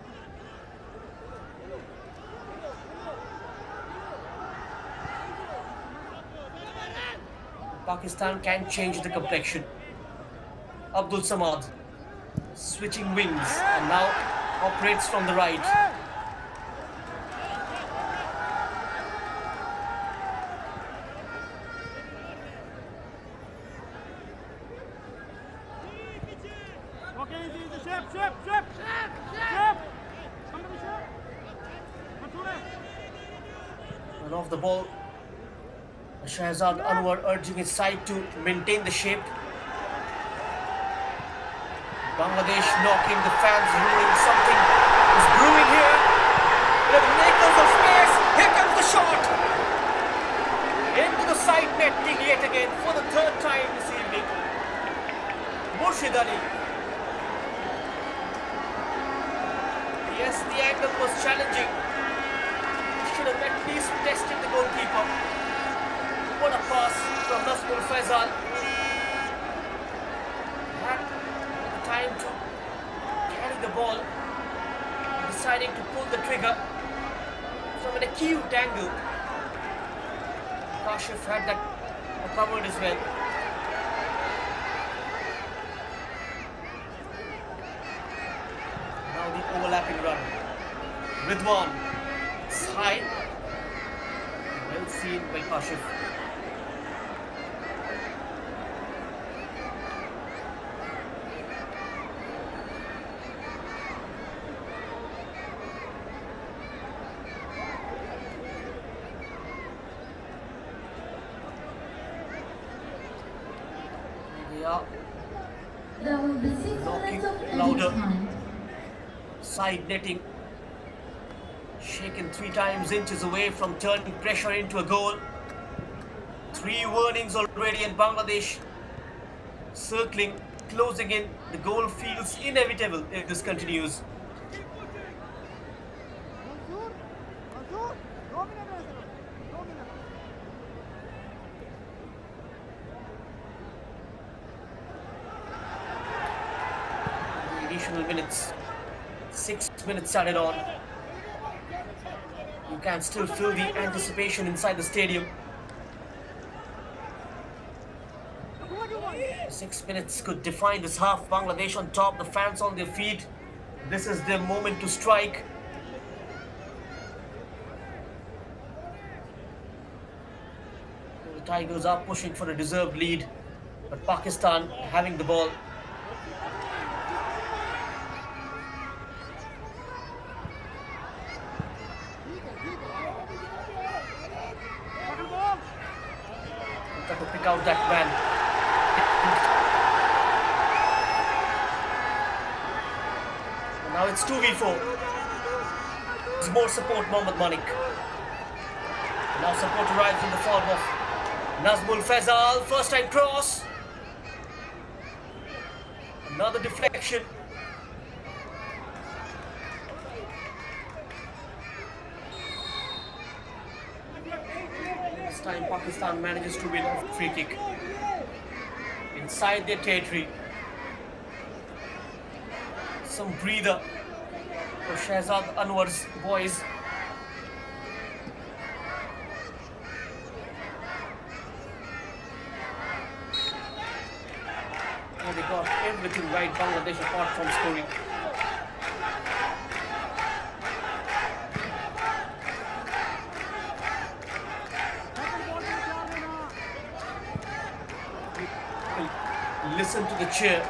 Pakistan can change the complexion. Abdul Samad switching wings and now operates from the right. Okay, easy, Shep. Somebody Shep. And off the ball, Shahzad Anwar urging his side to maintain the shape. Bangladesh knocking, the fans roaring. Something is brewing here. The makers of space. Here comes the shot. Into the side netting yet again for the third time this evening. Murshid Ali. Yes, the angle was challenging. Should have at least tested the goalkeeper. What a pass from Nazmul Faisal. Had the time to carry the ball, deciding to pull the trigger from an acute angle. Kashif had that covered as well. Now the overlapping run. Ridwan. It's high. Well seen by Kashif. There will be 6 Knocking minutes of added louder. time. Side netting. Shaken 3 times, inches away from turning pressure into a goal. 3 warnings already, and Bangladesh circling, closing in. The goal feels inevitable if this continues. The additional minutes. 6 minutes added on. You can still feel the anticipation inside the stadium. 6 minutes could define this half. Bangladesh on top, the fans on their feet. This is their moment to strike. The Tigers are pushing for a deserved lead, but Pakistan having the ball. Got to pick out that man. And now it's 2v4. There's more support, Mohammad Manik. And now support arrives in the form of Nazmul Faisal, first time cross. Another deflection. This time Pakistan manages to win a free kick inside their territory. Some breather for Shahzad Anwar's boys. And they got everything right, Bangladesh, apart from scoring. Listen to the cheer.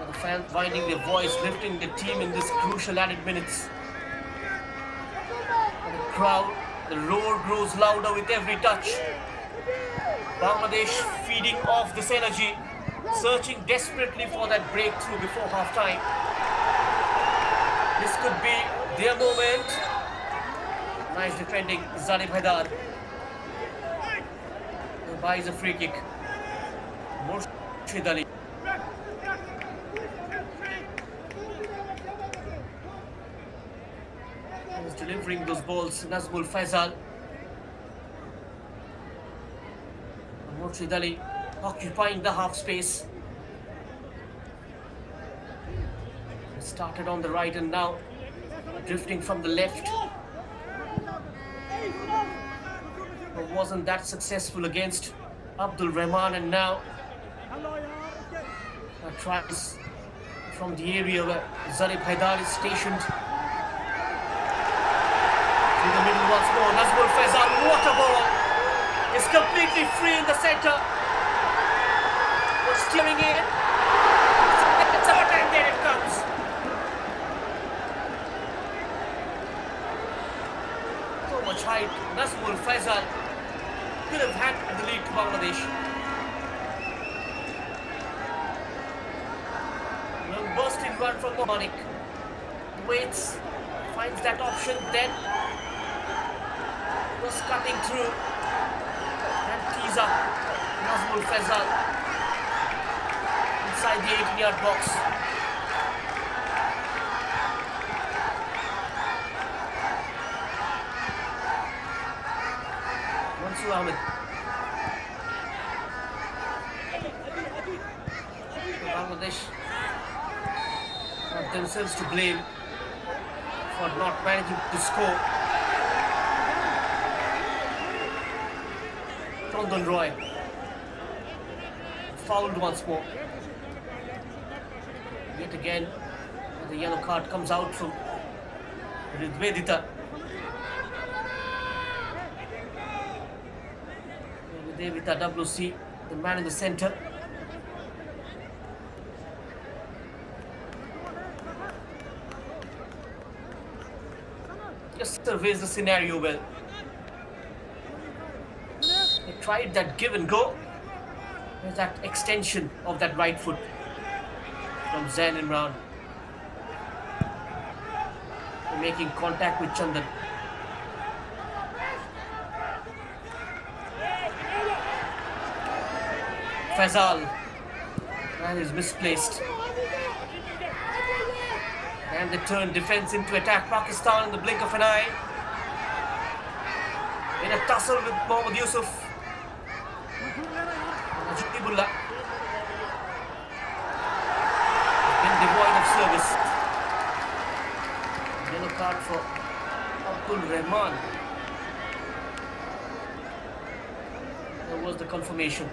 The fans finding their voice, lifting the team in this crucial added minutes. And the crowd, the roar grows louder with every touch. Bangladesh feeding off this energy, searching desperately for that breakthrough before half-time. This could be their moment. Nice defending, Zalib Haidar. Buys a free kick. Murshid Ali. He's delivering those balls. Nazmul Faisal. Murshid Ali occupying the half space. Started on the right and now drifting from the left. But wasn't that successful against Abdul Rahman, and now tries from the area where Zalib Haidar is stationed. Through the middle once more, Nazmul Faisal, what a ball! Is completely free in the centre. But steering in. It's out and there it comes. So much height, Nazmul Faisal could have handed the lead to Bangladesh. Long bursting run from Mohanik. Waits, finds that option, then was cutting through and tees up Nazmul Faisal inside the 18-yard box. Mansur Ahmed. Bangladesh have themselves to blame for not managing to score. Tondon Roy fouled once more. Yet again, the yellow card comes out from Ridvedita. Ridvedita WC, the man in the center. Just surveys the scenario well. They tried that give and go. There's that extension of that right foot from Zain Imran. They're making contact with Chandan. Faisal. That is misplaced. And they turn defense into attack. Pakistan in the blink of an eye. In a tussle with Mohammad Yusuf. Najibullah. Been devoid of service. Yellow card for Abdul Rahman. There was the confirmation.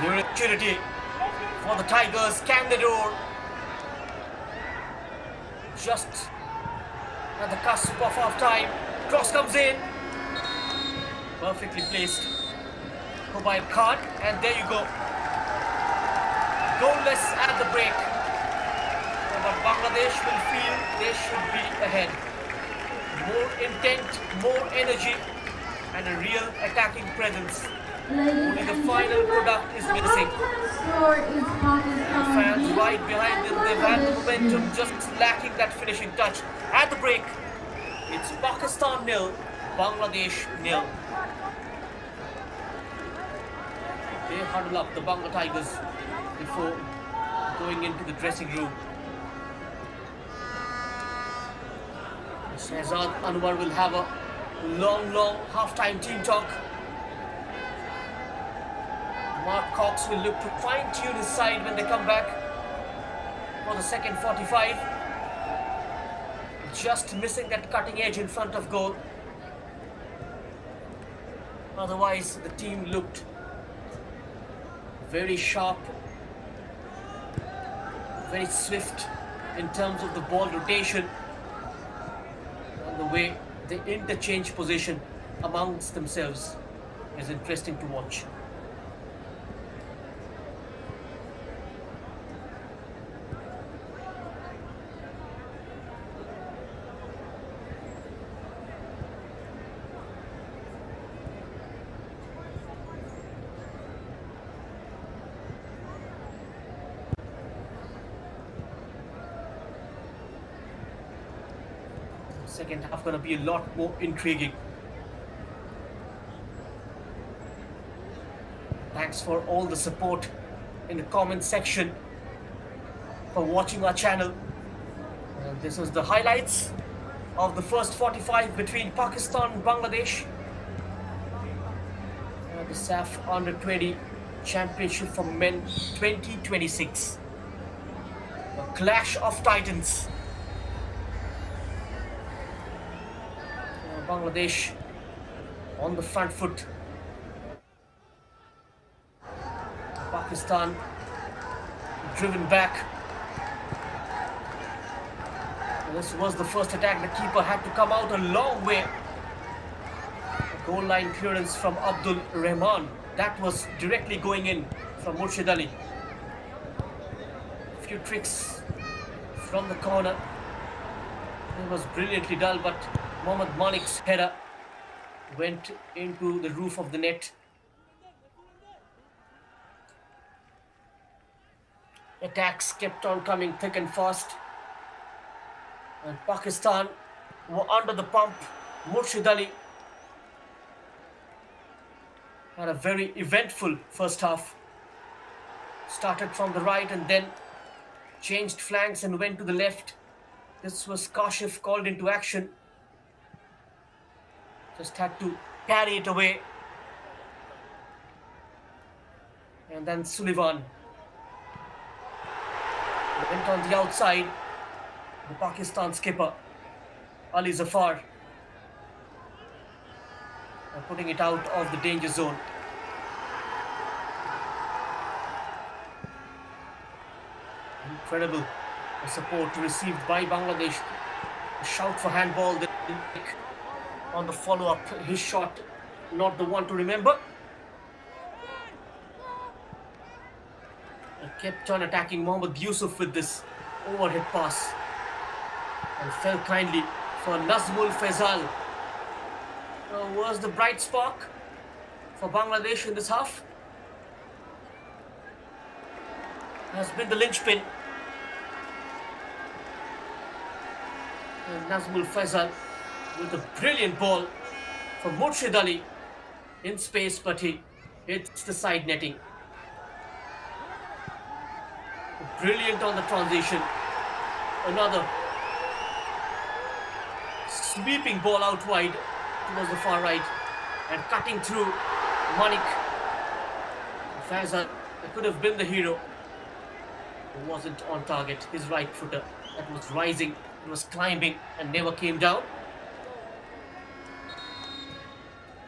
Here is opportunity for the Tigers. Can they do? Just at the cusp of half time. Cross comes in. Perfectly placed. Hubayb Khan, and there you go. Goalless at the break. but Bangladesh will feel they should be ahead. More intent, more energy, and a real attacking presence. Only the final product is missing. And fans right behind them, they've had the momentum, just lacking that finishing touch. At the break, it's Pakistan nil, Bangladesh nil. They huddle up, the Bangla Tigers, before going into the dressing room. Shehzad Anwar will have a long half-time team talk. Mark Cox will look to fine-tune his side when they come back for the second 45. Just missing that cutting edge in front of goal. Otherwise, the team looked very sharp, very swift in terms of the ball rotation and the way they interchange position amongst themselves is interesting to watch. Second half going to be a lot more intriguing. Thanks for all the support in the comment section, for watching our channel. This is the highlights of the first 45 between Pakistan and Bangladesh. The SAFF U20 Championship for Men 2026. A clash of titans. Bangladesh on the front foot. Pakistan driven back. This was the first attack. The keeper had to come out a long way. A goal line clearance from Abdul Rahman. That was directly going in from Murshid Ali. A few tricks from the corner. It was brilliantly done, but Mohammad Malik's header went into the roof of the net. Attacks kept on coming thick and fast. And Pakistan were under the pump. Murshid Ali had a very eventful first half. Started from the right and then changed flanks and went to the left. This was Kashif called into action. Just had to carry it away. And then Sullivan went on the outside. The Pakistan skipper, Ali Zafar, putting it out of the danger zone. Incredible support received by Bangladesh. A shout for handball. On the follow-up, his shot, not the one to remember. And kept on attacking Mohammad Yusuf with this overhead pass. And fell kindly for Nazmul Faisal. Was the bright spark for Bangladesh in this half. Has been the linchpin. And Nazmul Faisal with a brilliant ball from Murshid Ali in space, but he hits the side netting. Brilliant on the transition. Another sweeping ball out wide towards the far right and cutting through Malik. Faisal could have been the hero. He wasn't on target. His right footer that was rising, it was climbing and never came down.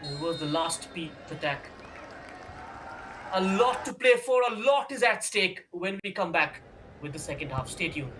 It was the last peak attack. A lot to play for, a lot is at stake when we come back with the second half. Stay tuned.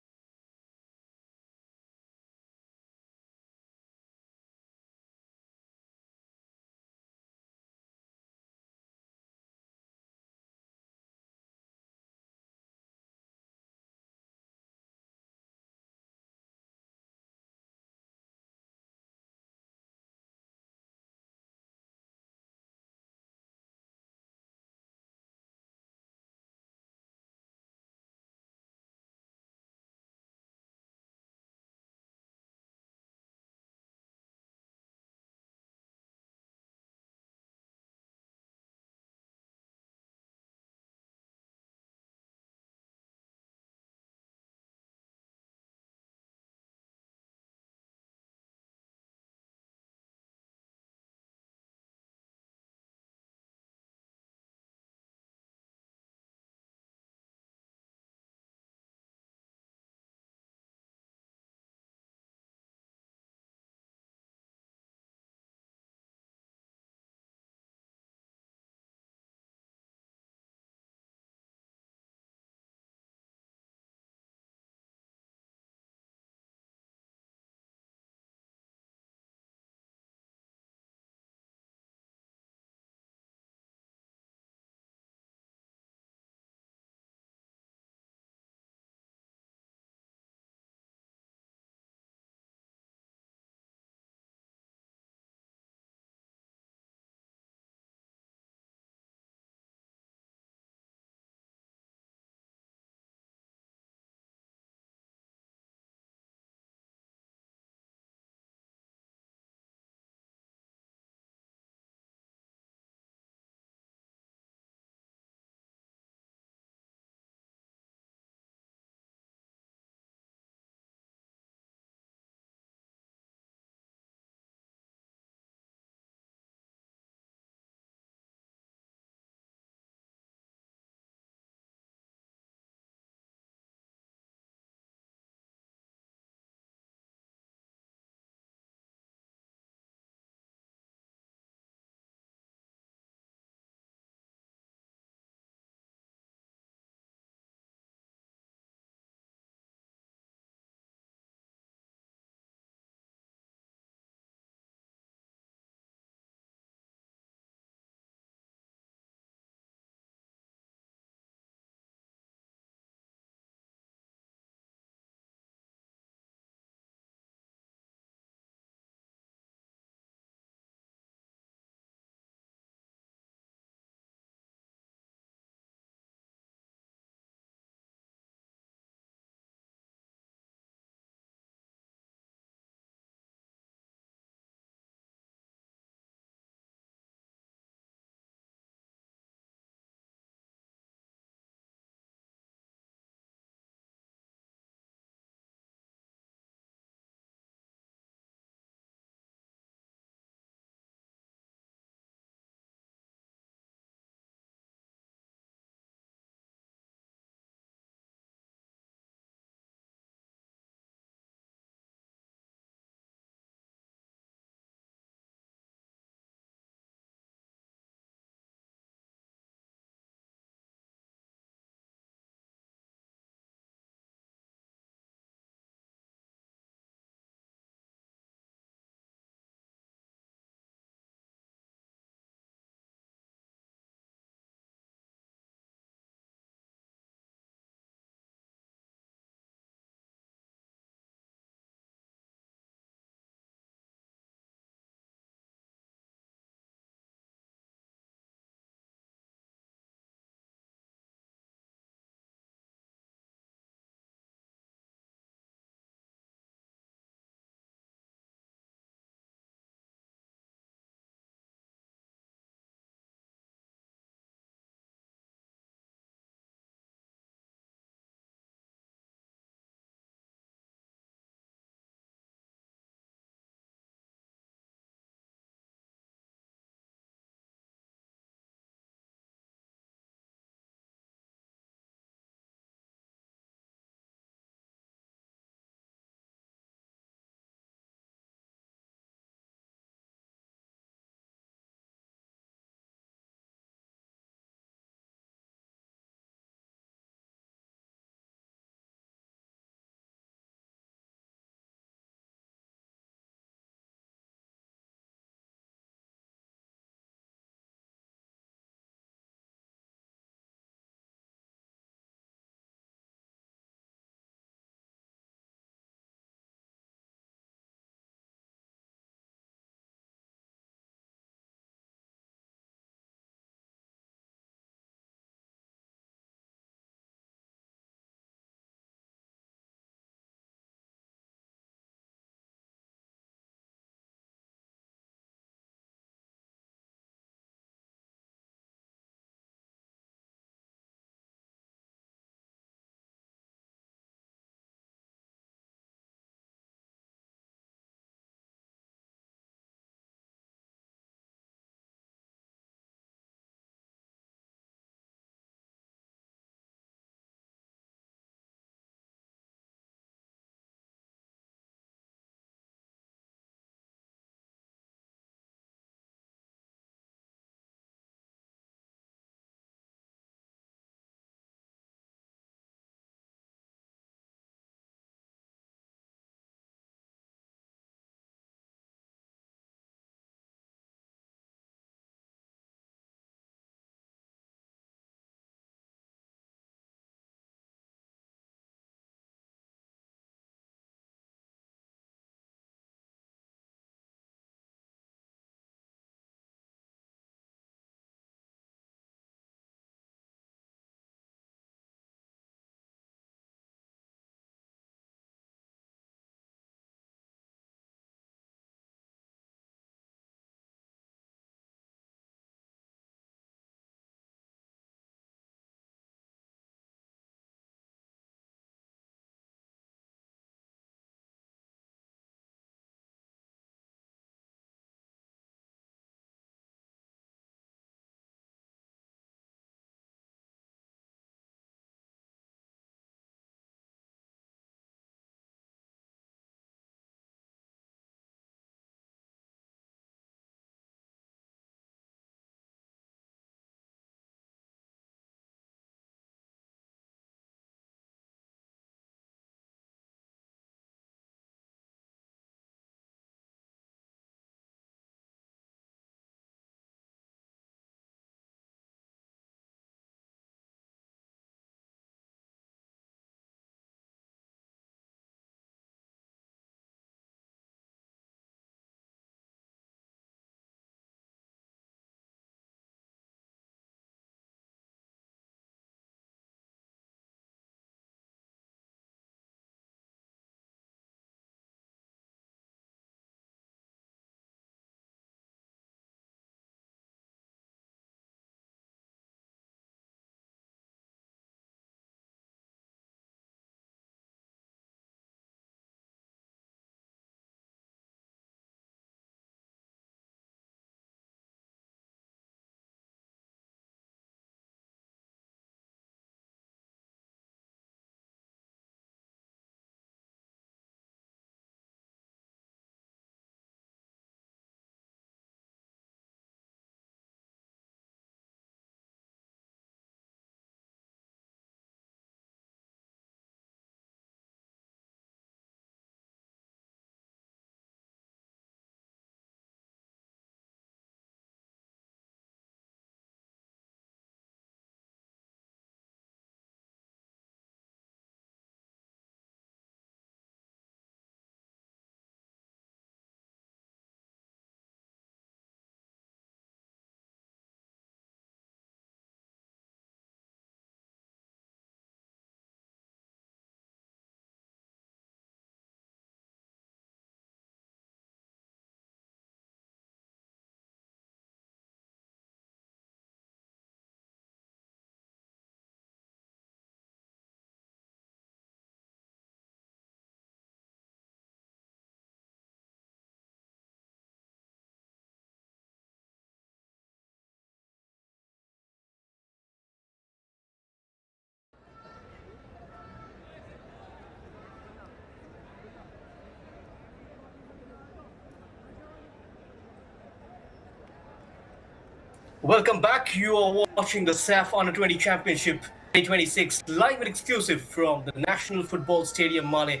Welcome back. You are watching the SAFF U20 Championship 2026 live and exclusive from the National Football Stadium, Malé,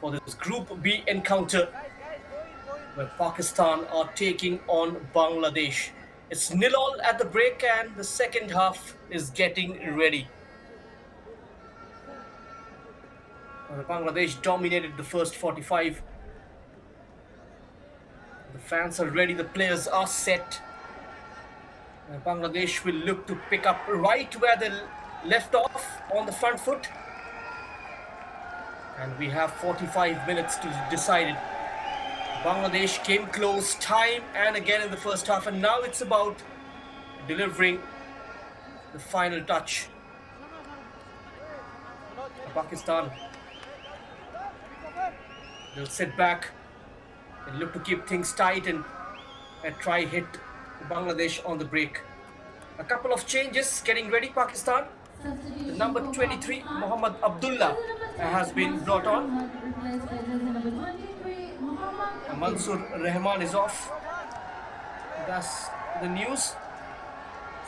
for this Group B encounter where Pakistan are taking on Bangladesh. It's 0-0 at the break and the second half is getting ready. Bangladesh dominated the first 45. The fans are ready, the players are set. Bangladesh will look to pick up right where they left off on the front foot. And we have 45 minutes to decide it. Bangladesh came close time and again in the first half, and now it's about delivering the final touch. Pakistan, they'll sit back and look to keep things tight and try hit Bangladesh on the break. A couple of changes getting ready. Pakistan, the number 23 Muhammad Abdullah has been brought on. Mansur Rahman is off. That's the news.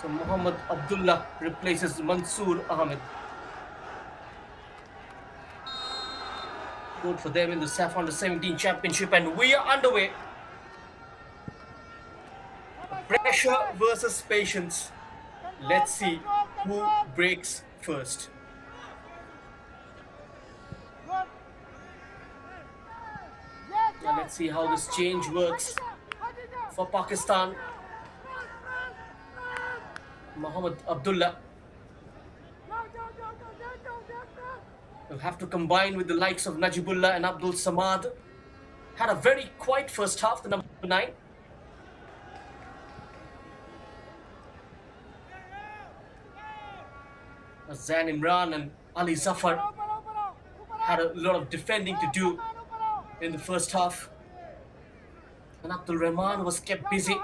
So Muhammad Abdullah replaces Mansoor Ahmed. Good for them in the SAFF U17 Championship, and we are underway. Pressure versus patience. Let's see who breaks first. Now let's see how this change works for Pakistan. Muhammad Abdullah will have to combine with the likes of Najibullah and Abdul Samad. Had a very quiet first half, the number 9. Zan Imran and Ali Zafar had a lot of defending to do in the first half. And Abdul Rahman was kept busy.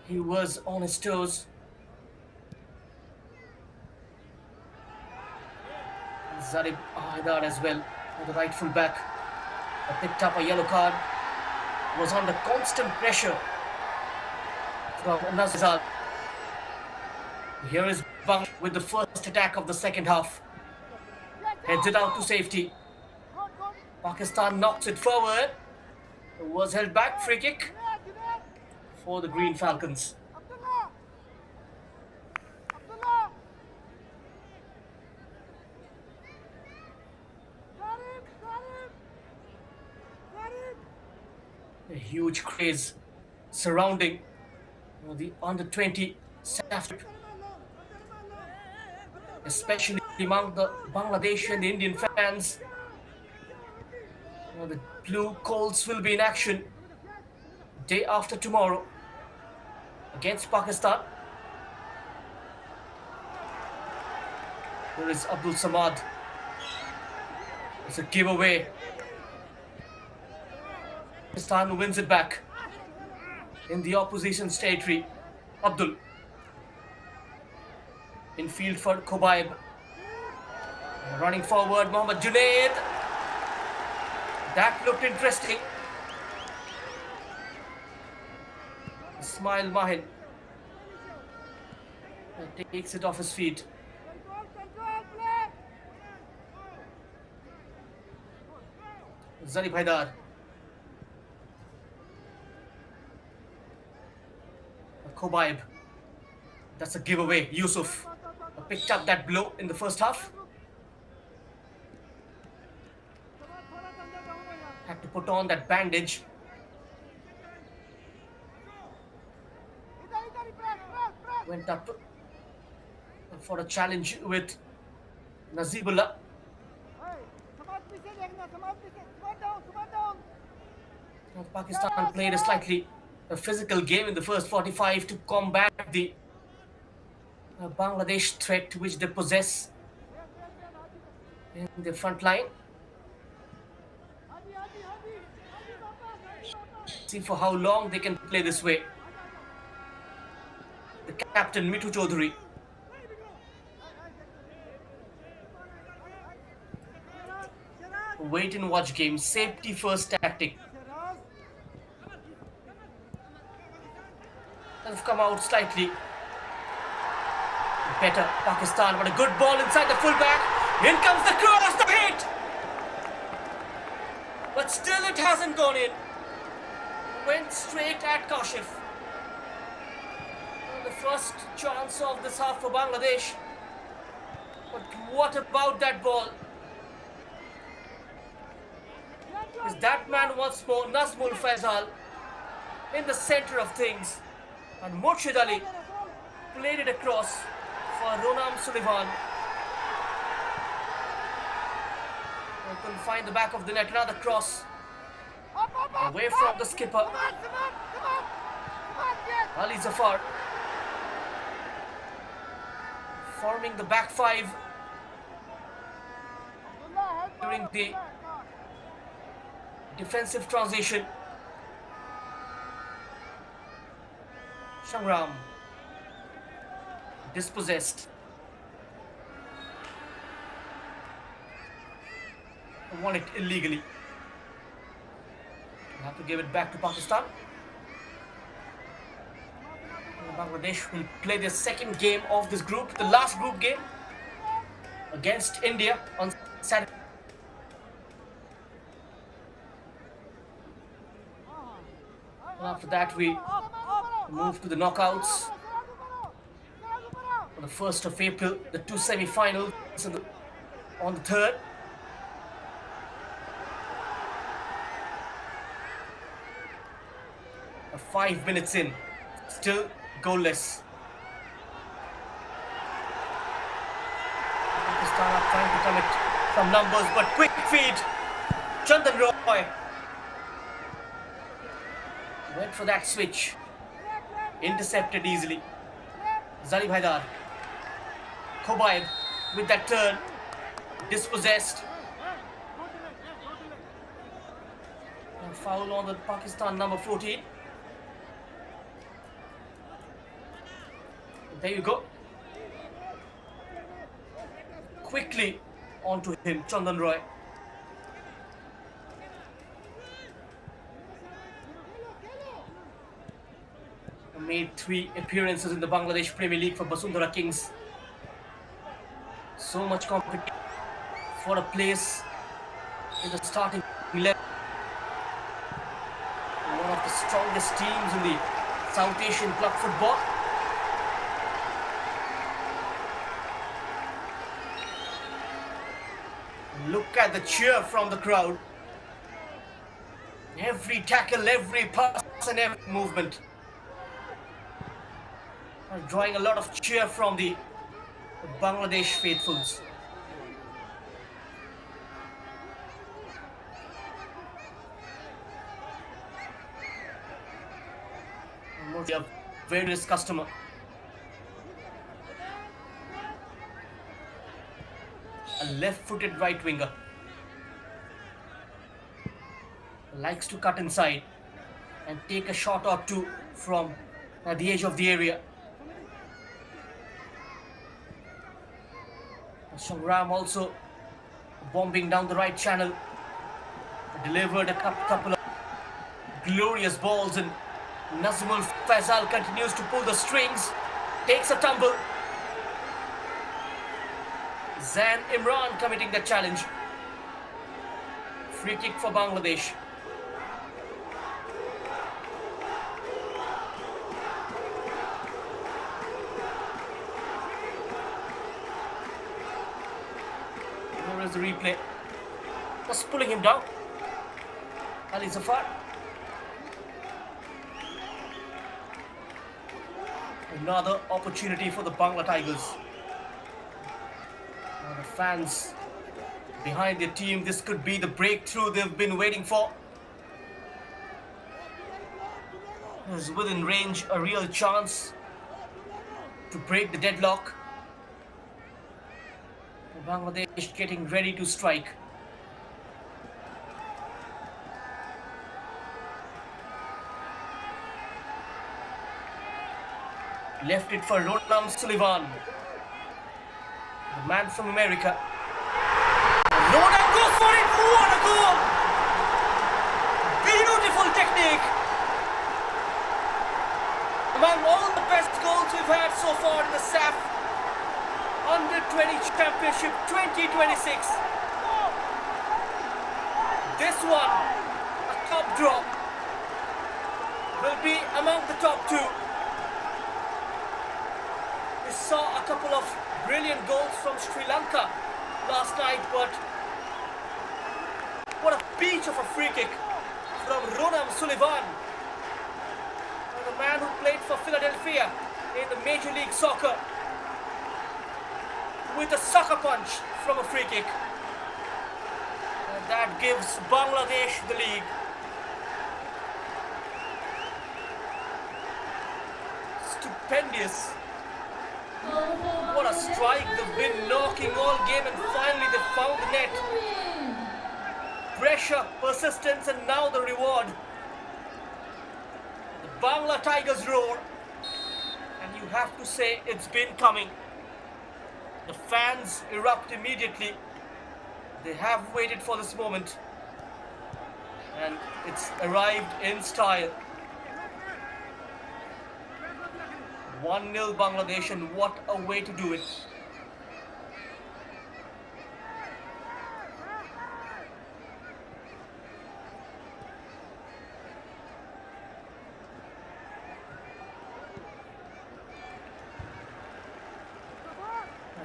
He was on his toes. Zarib Haidar as well, the right full back, picked up a yellow card, was under constant pressure from Nazar. Here is Bang with the first attack of the second half. Heads it out to safety. Pakistan knocks it forward. It was held back. Free kick for the Green Falcons. A huge craze surrounding the under-20 SAFF, especially among the Bangladeshi and the Indian fans. The Blue Colts will be in action day after tomorrow against Pakistan. There is Abdul Samad. It's a giveaway. Pakistan wins it back in the opposition's territory. Abdul in field for Khobaib. Running forward, Mohammad Junaid. That looked interesting. Ismail Mahin takes it off his feet. Zarib Haidar. Khobaib. That's a giveaway. Yusuf picked up that blow in the first half. Had to put on that bandage. Went up for a challenge with Nazibullah. Pakistan played a slightly physical game in the first 45 to combat the Bangladesh threat which they possess in the front line. See for how long they can play this way. The captain Mitu Chaudhary. Wait and watch game, safety first tactic. come out slightly. Better Pakistan, but a good ball inside the fullback. In comes the cross, the hit! But still it hasn't gone in. Went straight at Kashif. The first chance of this half for Bangladesh. But what about that ball? Is that man once more, Nazmul Faisal, in the center of things. And Murshid Ali played it across for Ronam Sullivan. He couldn't find the back of the net. Another cross. Away from the skipper. Ali Zafar. Forming the back five during the defensive transition. Shangram dispossessed. Won it illegally. We'll have to give it back to Pakistan. Bangladesh will play their second game of this group, the last group game against India on Saturday. And after that, we move to the knockouts. On the 1st of April, the two semi-finals on the 3rd. A 5 minutes in, still goalless. Pakistan are trying to commit some numbers, but quick feed. Chandan Roy went for that switch. Intercepted easily. Zalib Haidar. Khobaib with that turn. Dispossessed. And foul on the Pakistan number 14. There you go. Quickly onto him, Chandan Roy. Made 3 appearances in the Bangladesh Premier League for Basundhara Kings. So much competition for a place in the starting 11. One of the strongest teams in the South Asian club football. Look at the cheer from the crowd. Every tackle, every pass and every movement. Drawing a lot of cheer from the Bangladesh faithfuls. A various customer. A left-footed right winger. Likes to cut inside and take a shot or two from the edge of the area. Shangram also bombing down the right channel. Delivered a couple of glorious balls, and Nazmul Faisal continues to pull the strings. Takes a tumble. Zain Imran committing the challenge. Free kick for Bangladesh. Here is the replay. Just pulling him down. Ali Zafar. Another opportunity for the Bangla Tigers. The fans behind their team, this could be the breakthrough they've been waiting for. Is within range, a real chance to break the deadlock. Bangladesh getting ready to strike. Left it for Ronam Sullivan, the man from America. Ronam goes for it! What a goal! Beautiful technique! Among all the best goals we've had so far in the SAFF U20 Championship 2026. This one, a top draw, will be among the top two. We saw a couple of brilliant goals from Sri Lanka last night, but what a peach of a free kick from Sullivan, the man who played for Philadelphia in the Major League Soccer, with a sucker punch from a free kick. And that gives Bangladesh the lead. Stupendous. What a strike. They've been knocking all game and finally they found the net. Pressure, persistence, and now the reward. The Bangla Tigers roar. And you have to say it's been coming. The fans erupt immediately. They have waited for this moment. And it's arrived in style. 1-0 Bangladesh, and what a way to do it.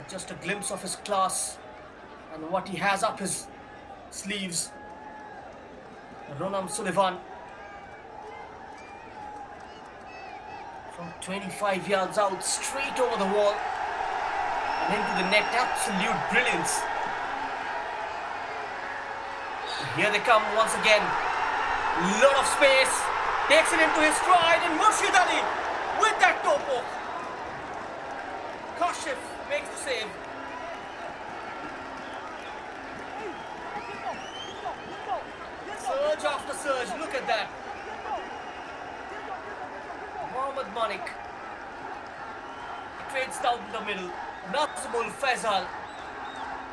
Just a glimpse of his class and what he has up his sleeves. Sullivan from 25 yards out, straight over the wall and into the net. Absolute brilliance. Here they come once again. Lot of space. Takes it into his stride, and Murshid Ali with that toe poke. Kashif makes the save. Surge after surge, look at that. Mohammad Manik trades down the middle. Nazmul Faisal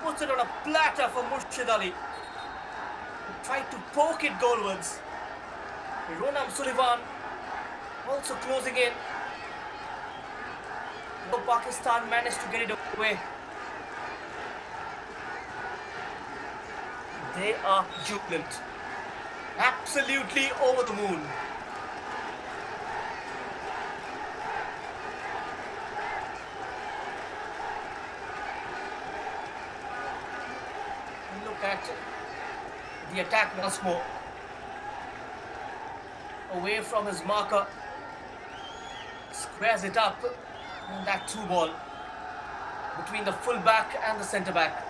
puts it on a platter for Murshid Ali. He tried to poke it goalwards. Sullivan also closing in. Though Pakistan managed to get it away. They are jubilant. Absolutely over the moon. Look at the attack once more. Away from his marker. Squares it up. And that through ball between the full back and the centre back.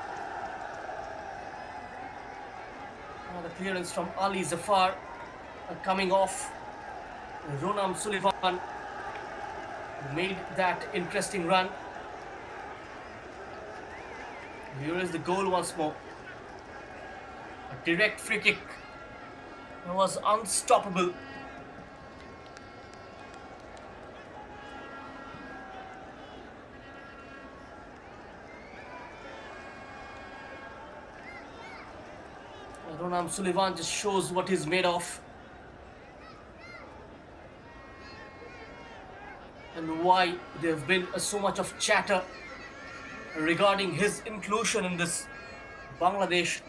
Now the clearance from Ali Zafar coming off. Sullivan made that interesting run. Here is the goal once more. A direct free kick. It was unstoppable. Sullivan just shows what he's made of and why there have been so much of chatter regarding his inclusion in this Bangladesh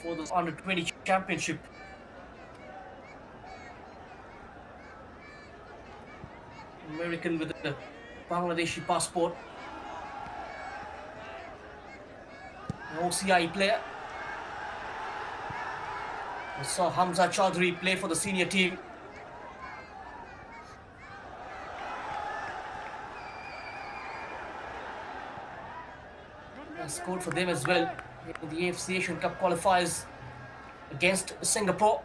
for the Under-20 Championship. American with a Bangladeshi passport. An OCI player. We saw Hamza Chaudhry play for the senior team. He scored for them as well in the AFC Asian Cup qualifiers against Singapore.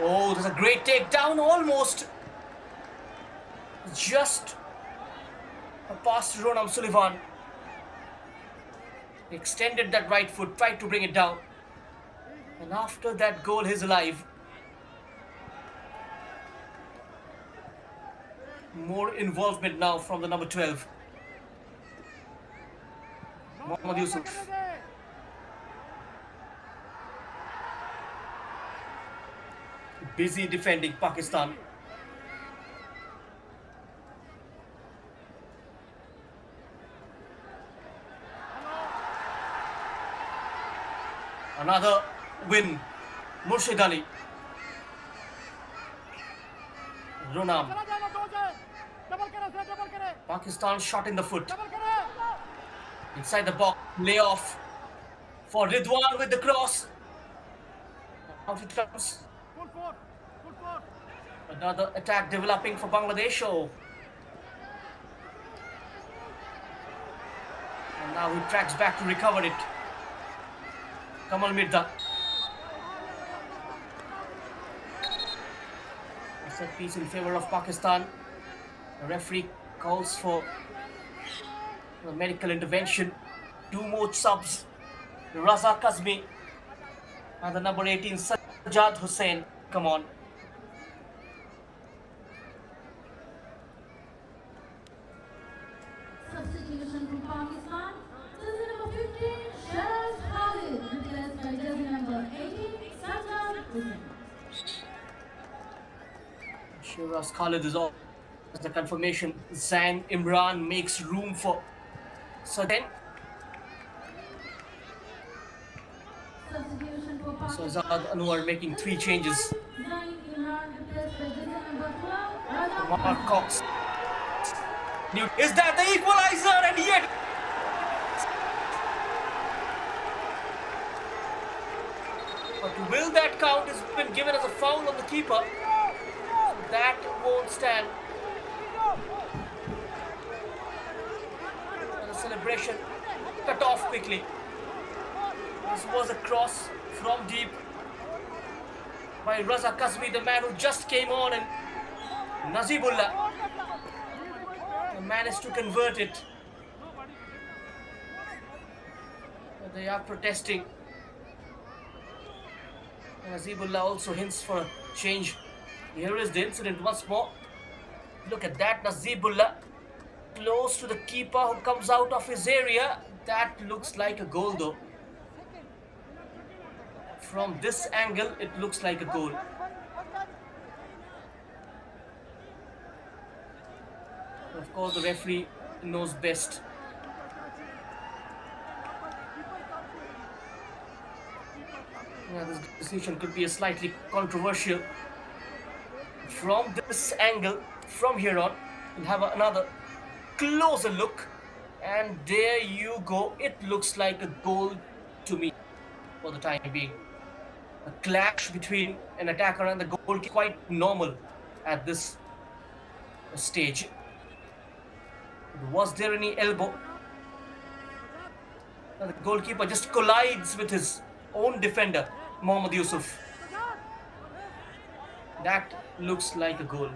Oh, there's a great takedown, almost. Just a pass to Sullivan. Extended that right foot, tried to bring it down. And after that goal, he's alive. More involvement now from the number 12. Mohammad Yusuf. Busy defending Pakistan. Another win. Murshid Ali. Runam. चला जाना दो से double करे से double करे Pakistan shot in the foot. Double करे Inside the box. Layoff for Ridwan with the cross. Out it comes. Full four Another attack developing for Bangladesh. Oh. And now he tracks back to recover it. Kamal Mirza. A set piece in favor of Pakistan. The referee calls for a medical intervention. Two more subs. Raza Kazmi and the number 18 Sajjad Hussain. Come on. Substitution from Pakistan. Jersey number 15, Shiraz Khalid, replaced by jersey number 18, Sajjad Hussain. Shiraz Khalid is off. As the confirmation, Zain Imran makes room for Saden. Substitution for So Pakistan. Azad Anwar making 3 changes. Zain Imran, replaced by jersey number 12, Raza Mark Cox. Is that the equalizer? And yet but will that count? It's been given as a foul on the keeper. So that won't stand. And the celebration cut off quickly. This was a cross from deep by Raza Kazmi, the man who just came on, and Nazibullah managed to convert it. But they are protesting. Nazibullah also hints for a change. Here is the incident once more. Look at that, Nazibullah close to the keeper who comes out of his area. That looks like a goal though. From this angle, it looks like a goal. Of course, the referee knows best. Yeah, this decision could be a slightly controversial. From this angle, from here on, we'll have another closer look. And there you go. It looks like a goal to me for the time being. A clash between an attacker and the goalkeeper, quite normal at this stage. Was there any elbow? The goalkeeper just collides with his own defender, Mohammad Yusuf. That looks like a goal.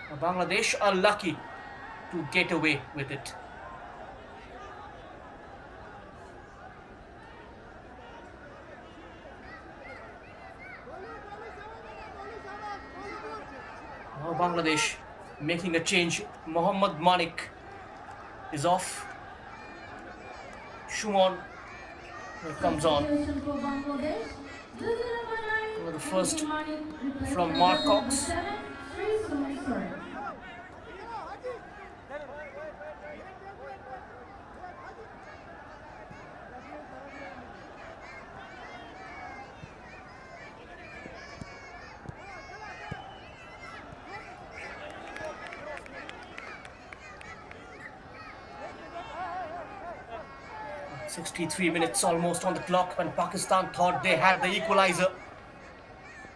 Now, Bangladesh are lucky to get away with it. Now Bangladesh making a change. Mohammad Manik is off. Shumon comes on. Substitution for Bangladesh. Jersey number 9, The first Malik, replaced from by Mark jersey number Cox. 7, Sri Sumeswar. 63 minutes almost on the clock when Pakistan thought they had the equalizer.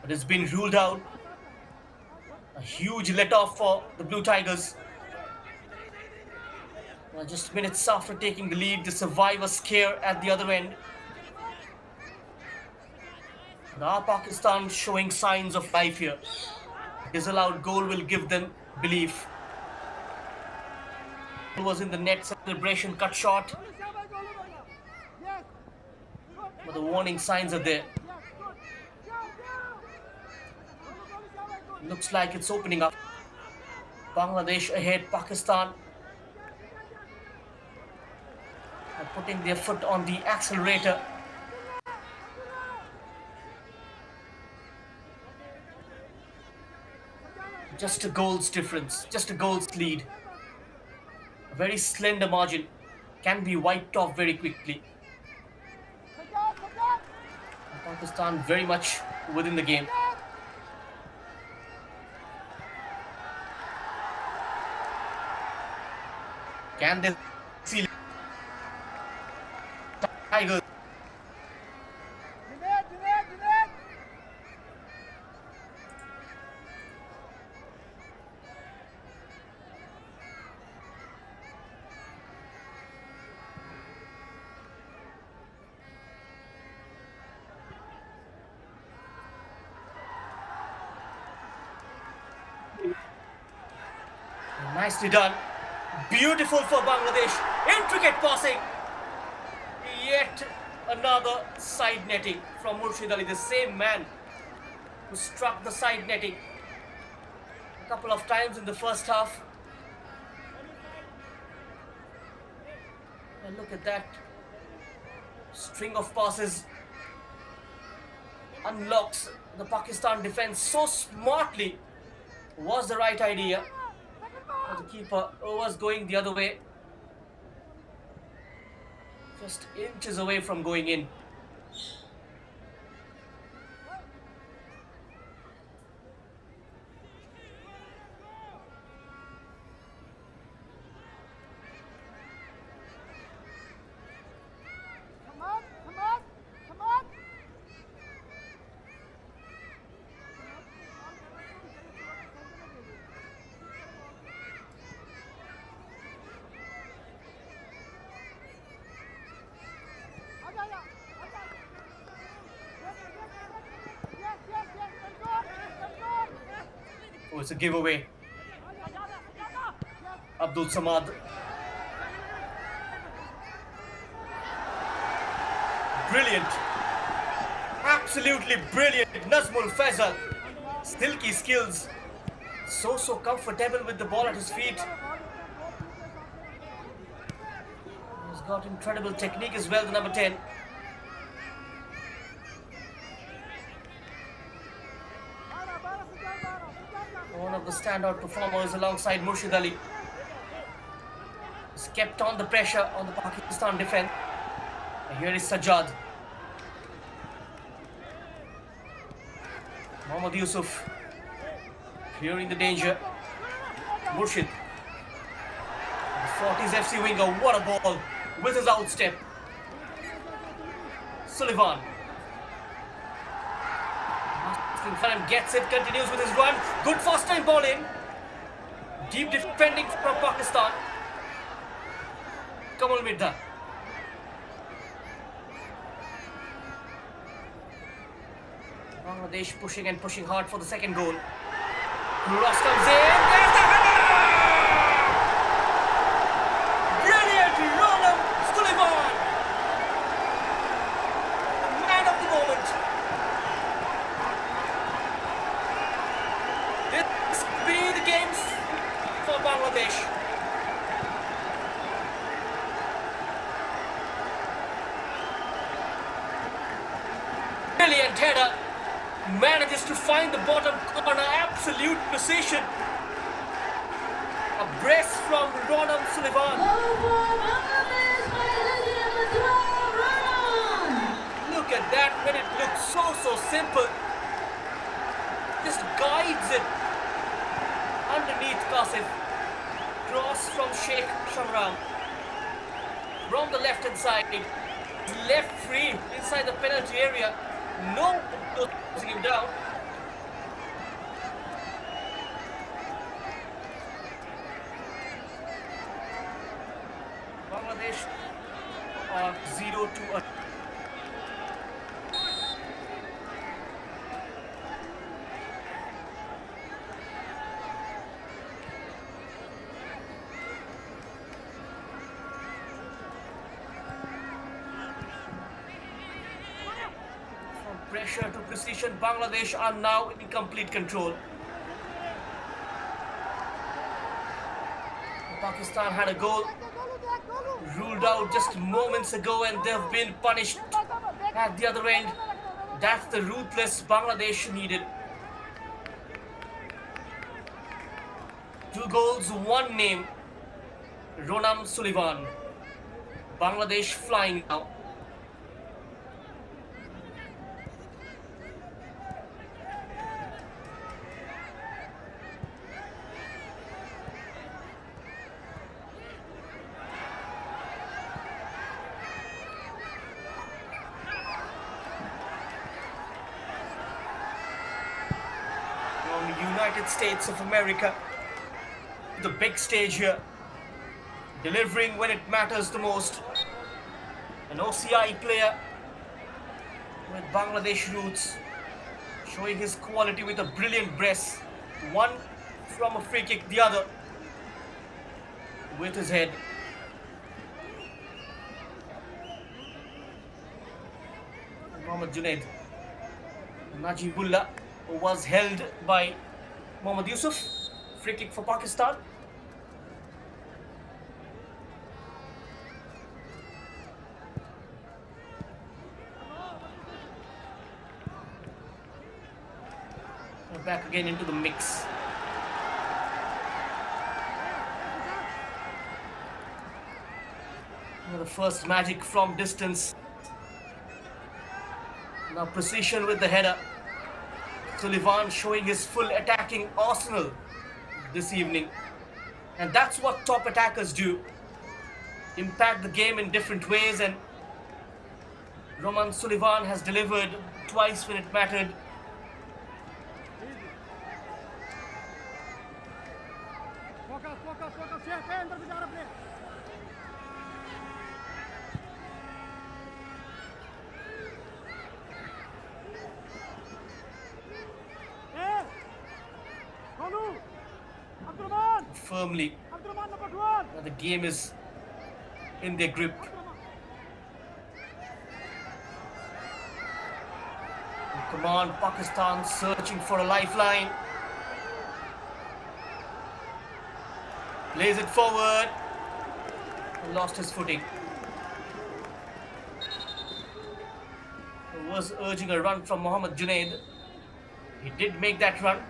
But it's been ruled out. A huge let-off for the Blue Tigers. Just minutes after taking the lead, the survivor scare at the other end. Now Pakistan showing signs of life here. Disallowed goal will give them belief. It was in the net, celebration cut short. But the warning signs are there. Looks like it's opening up. Bangladesh ahead, Pakistan are putting their foot on the accelerator. Just a goal's difference, just a goal's lead. A very slender margin can be wiped off very quickly. Pakistan very much within the game. Can they see Tigers? Nicely done. Beautiful for Bangladesh. Intricate passing. Yet another side netting from Murshid Ali, the same man who struck the side netting a couple of times in the first half. And look at that. String of passes unlocks the Pakistan defense so smartly. Was the right idea. The keeper was going the other way. Just inches away from going in. Oh, it's a giveaway. Abdul Samad. Brilliant. Absolutely brilliant. Nazmul Faisal. Silky skills. So comfortable with the ball at his feet. He's got incredible technique as well, the number 10. One of the standout performers alongside Murshid Ali. He's kept on the pressure on the Pakistan defense. And here is Sajjad. Mohammad Yusuf clearing the danger. Murshid. The 40s FC winger, what a ball with his outstep. Sullivan. Gets it, continues with his run. Good first time ball in. Deep defending from Pakistan. Kamal Mirza. Bangladesh pushing and pushing hard for the second goal. Cross comes in. There's the header! Brilliant Ronald Sullivan. Man of the moment. This be the games for Bangladesh. Brilliant header. Manages to find the bottom corner. Absolute precision. A brace from Ronald Sullivan. Look at that when it looks so simple. Just guides it underneath Kasif. Cross from Sheikh Shamram. From the left hand side. Left free inside the penalty area. No closing him down. Bangladesh are 0-2. Pressure to precision, Bangladesh are now in complete control. Pakistan had a goal ruled out just moments ago and they've been punished at the other end. That's the ruthless Bangladesh needed. 2 goals, 1 name. Sullivan. Bangladesh flying now. From the United States of America, the big stage here, delivering when it matters the most. An OCI player with Bangladesh roots, showing his quality with a brilliant brace. One from a free kick, the other with his head. Mohammad Junaid. Najibullah was held by Mohammad Yusuf. Free kick for Pakistan. Back again into the mix. The first magic from distance. Now precision with the header. Sullivan showing his full attacking arsenal this evening. And that's what top attackers do. Impact the game in different ways, and Sullivan has delivered twice when it mattered. Focus शेर पे अंदर से जा रहा player Kolu Abdurrahman Firmly. Abdurrahman number 12 Now the game is in their grip. Come on, Pakistan searching for a lifeline. Plays it forward. Lost his footing. Was urging a run from Mohammad Junaid. He did make that run.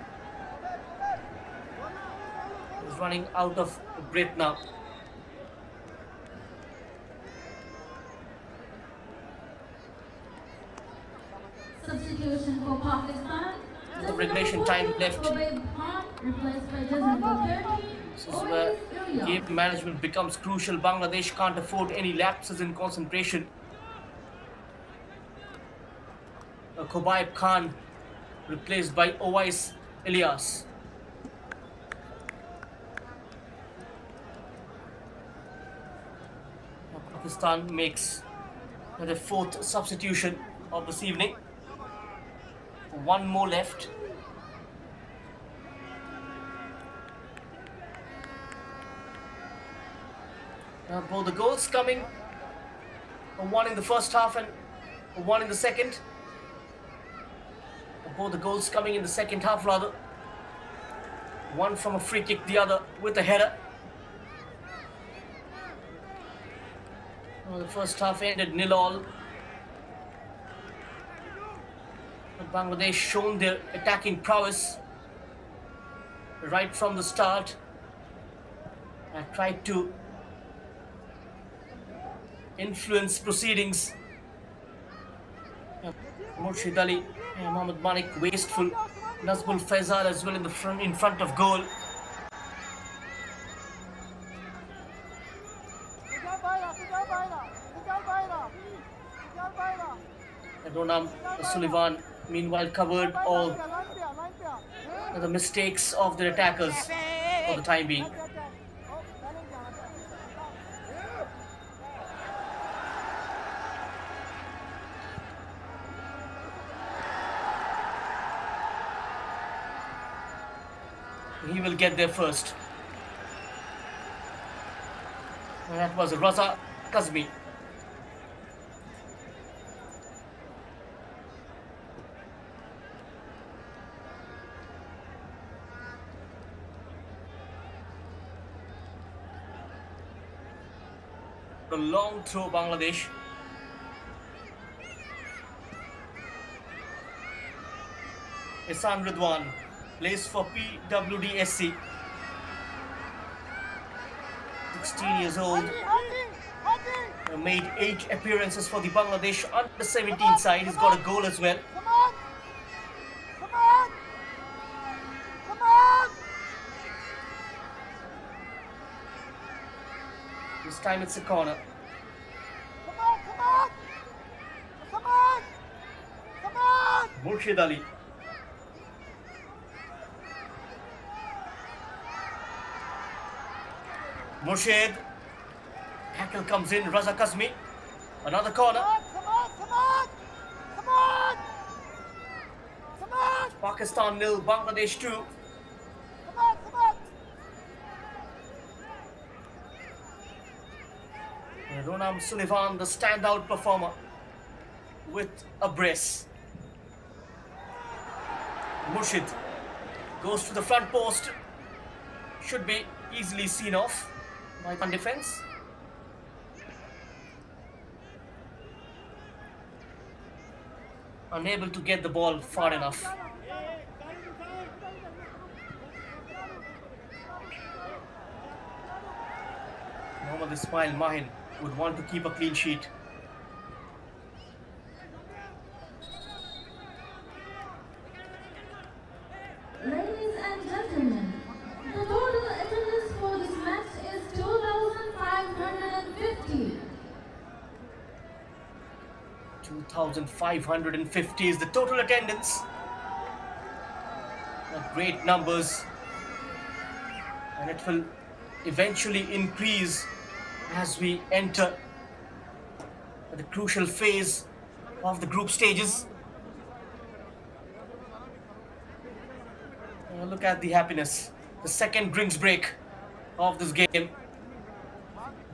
He's running out of breath now. Substitution for Pakistan. The regulation time left. Replaced by jersey number 13. This is where game management becomes crucial. Bangladesh can't afford any lapses in concentration. Khobaib Khan replaced by Owais Ilyas. Now Pakistan makes the fourth substitution of this evening. One more left. Both the goals coming, one in the first half and one in the second. Both the goals coming in the second half rather. One from a free kick, the other with a header. The first half ended 0-0. Bangladesh shown their attacking prowess right from the start and tried to influence proceedings. Murshid Ali and Mohammad Malik wasteful. Nazmul Faisal as well in front of goal. And Sullivan meanwhile covered all the mistakes of the attackers for the time being. He will get there first. And that was Raza Kazmi. A long throw, Bangladesh. Ihsan Ridwan plays for PWDSC. 16 years old. هادي Made 8 appearances for the Bangladesh under 17 side. He's got a goal as well. كمان كمان كمان This time it's a corner. كمان كمان كمان كمان Murshid Ali. Murshid. Tackle comes in. Raza Kazmi. Another corner. كمان كمان كمان كمان Pakistan 0, Bangladesh 2. كمان كمان Ronam Sullivan, the standout performer, with a brace. Murshid goes to the front post. Should be easily seen off by the defense. Unable to get the ball far enough. Mohammad Ismail Mahin would want to keep a clean sheet. Ladies and gentlemen, the total attendance for this match is 2,550. 2,550 is the total attendance. Great numbers, and it will eventually increase as we enter the crucial phase of the group stages. Look at the happiness. The second drinks break of this game.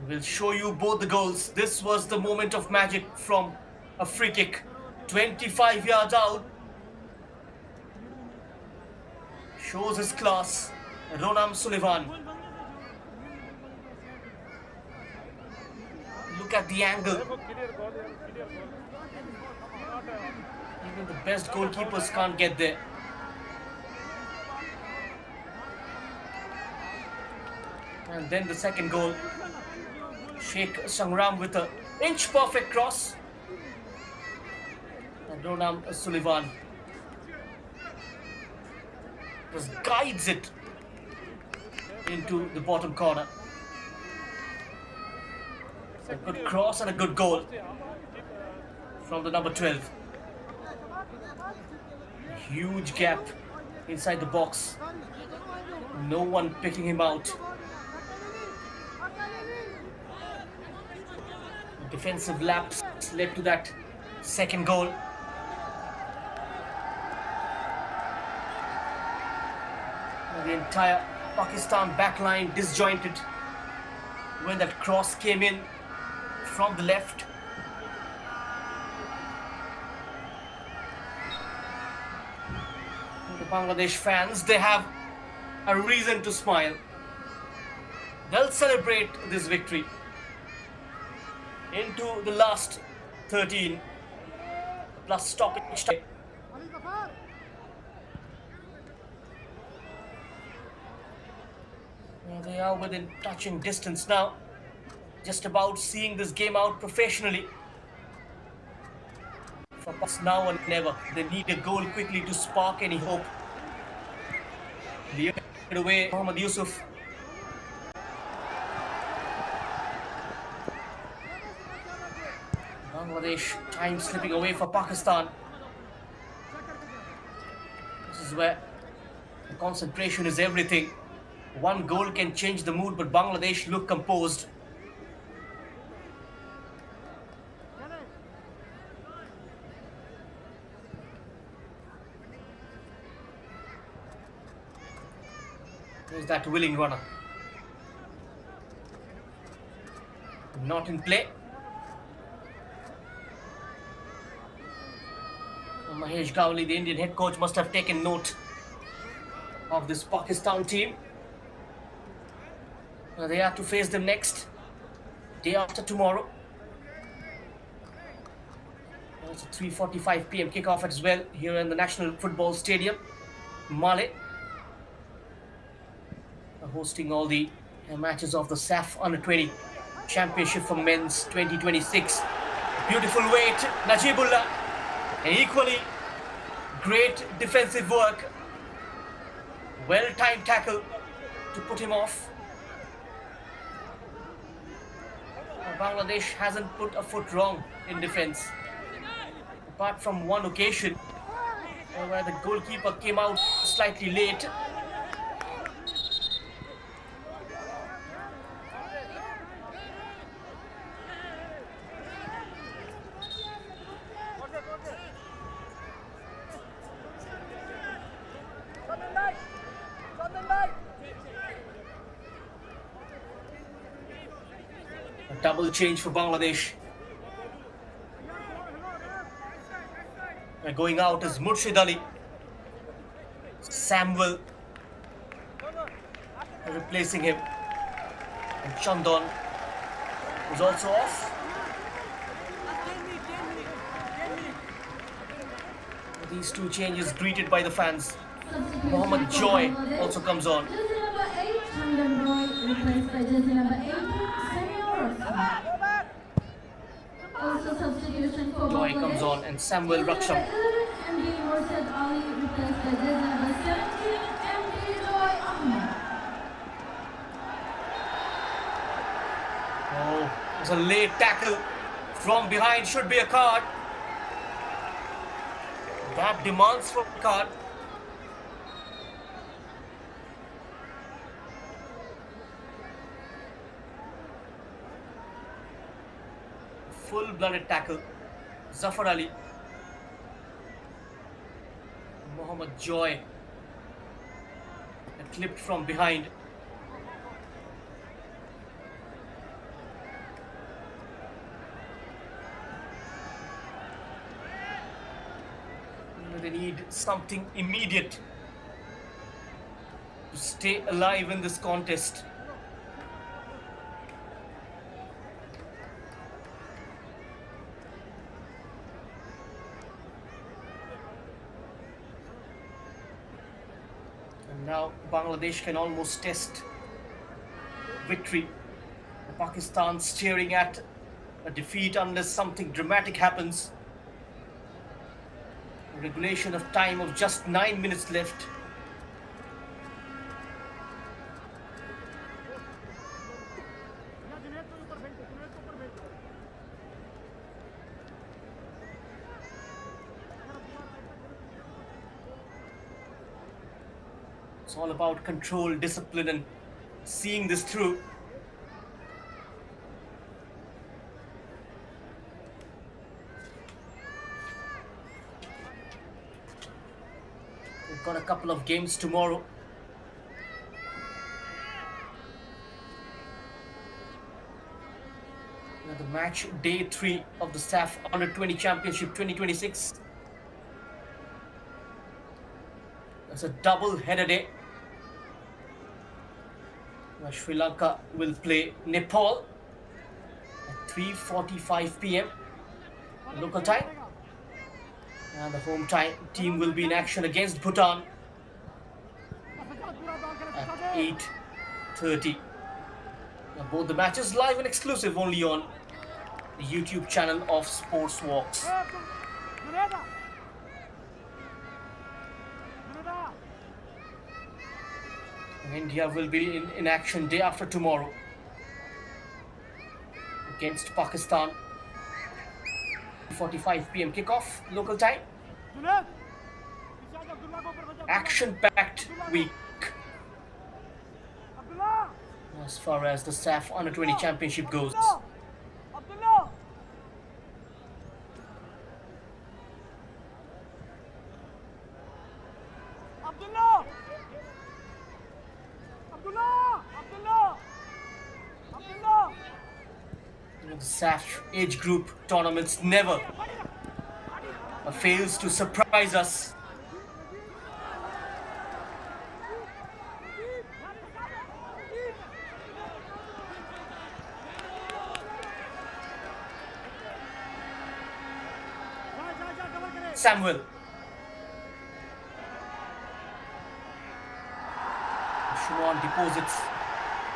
We'll show you both the goals. This was the moment of magic from a free kick, 25 yards out. Shows his class. Ronam Sullivan. Look at the angle. Even the best goalkeepers can't get there. And then the second goal. Sheikh Sangram with an inch perfect cross. And Ronam Sullivan just guides it into the bottom corner. A good cross and a good goal from the number 12. A huge gap inside the box. No one picking him out. Defensive lapse led to that second goal. The entire Pakistan backline disjointed when that cross came in from the left. The Bangladesh fans, they have a reason to smile. They'll celebrate this victory into the last 13 plus stoppage time. علي ظفار They are within touching distance now. Just about seeing this game out professionally. For us now and never. They need a goal quickly to spark any hope. Cleared away Mohammad Yusuf. Bangladesh, time slipping away for Pakistan. This is where the concentration is everything. One goal can change the mood, but Bangladesh look composed. There's that willing runner. Not in play. Mahesh Gowli, the Indian head coach, must have taken note of this Pakistan team. They have to face them next, day after tomorrow. It's a 3:45 p.m. kickoff as well here in the National Football Stadium. Malé hosting all the matches of the SAFF U20 Championship for Men's 2026. Beautiful weight, Najibullah. And equally great defensive work. Well-timed tackle to put him off. Bangladesh hasn't put a foot wrong in defense, apart from one occasion where the goalkeeper came out slightly late. A double change for Bangladesh. Going out is Murshid Ali. Samuel replacing him. And Chandon is also off. These two changes greeted by the fans. Mohammad Joy also comes on. Jersey number 8, Hamdan Roy, replaced by jersey number 18, also substitution for Joy Bangladesh. comes on and Samuel Raksham. MD Murshid Ali replaced by jersey number 17, MD Joy Ahmed. Oh, it's a late tackle from behind, should be a card. That demands for a card. Full-blooded tackle. Zafar Ali. Mohammad Joy. Clipped from behind. They need something immediate to stay alive in this contest. And now Bangladesh can almost test victory. Pakistan staring at a defeat unless something dramatic happens. Regulation of time of just 9 minutes left. It's all about control, discipline, and seeing this through. We've got a couple of games tomorrow. The match day 3 of the SAFF U20 Championship 2026. That's a double-header day. Sri Lanka will play Nepal at 3:45 p.m. local time. And the home team will be in action against Bhutan at 8:30. Now both the matches live and exclusive only on the YouTube channel of Sportzworkz. India will be in action day after tomorrow against Pakistan. 45 p.m. kickoff local time. Action-packed week as far as the SAFF U20 Championship goes. The SAFF age group tournaments never fails to surprise us. Samuel. Shuman deposits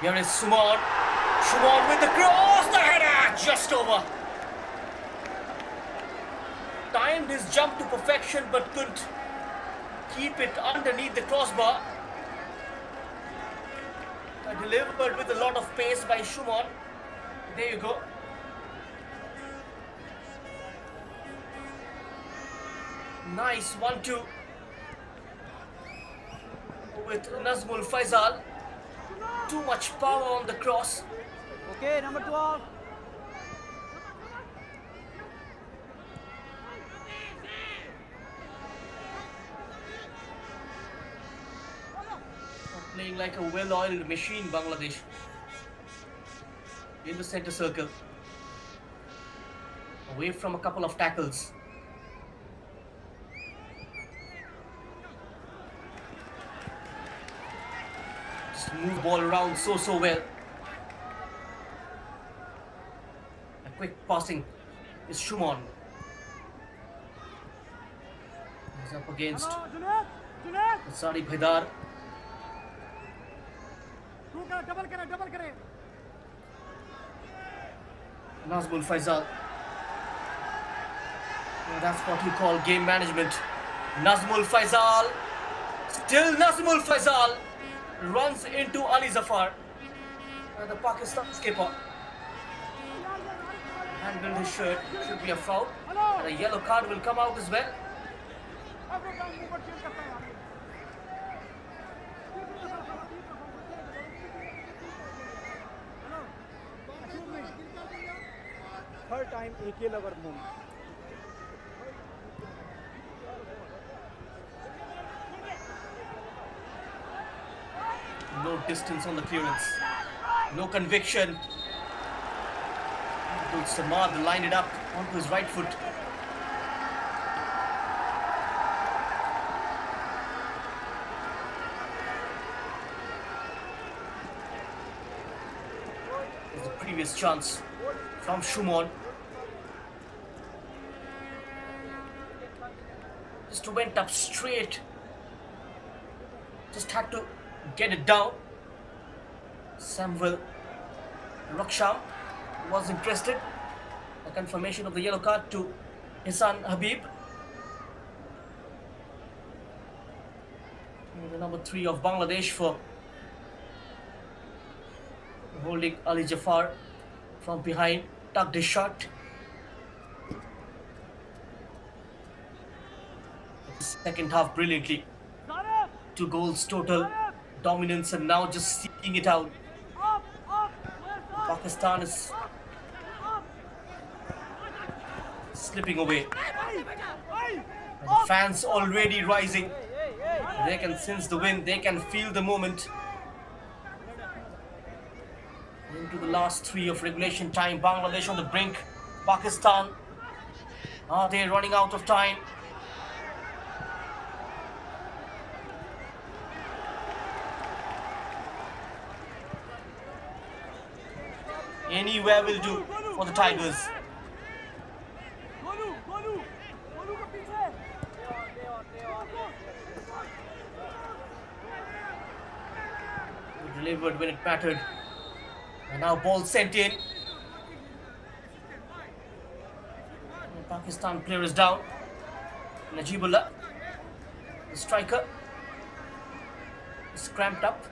Here is Suman. Suman with the cross. The header just over. Timed his jump to perfection but couldn't keep it underneath the crossbar. Delivered with a lot of pace by Suman. There you go. Nice 1-2 with Nazmul Faisal. Too much power on the cross. Okay, number 12. Playing like a well-oiled machine, Bangladesh. In the center circle. Away from a couple of tackles. Just move ball around so well. A quick passing is Shuman. He's up against Sari Bhaidar. Double करे Nazmul Faisal. That's what you call game management. Nazmul Faisal. Still Nazmul Faisal runs into Ali Zafar. The Pakistan skipper handled his shirt. Should be a foul. And a yellow card will come out as well. Third time एक ही lover move No distance on the clearance. No conviction. Abdul Samad lined it up onto his right foot. There's the previous chance from Shumon. Just went up straight. Just had to get it down. Samuel Raksham was interested. A confirmation of the yellow card to Ihsan Habib. And the number 3 of Bangladesh for holding Ali Jafar from behind, tucked his shot. Second half brilliantly. 2 goals total, dominance, and now just seeing it out. Pakistan is slipping away. And the fans already rising. They can sense the wind, they can feel the moment. Into the last 3 of regulation time, Bangladesh on the brink. Pakistan, are they running out of time? Anywhere will do for the Tigers. Delivered when it mattered. And now ball sent in. The Pakistan player is down. Najibullah, the striker, is cramped up.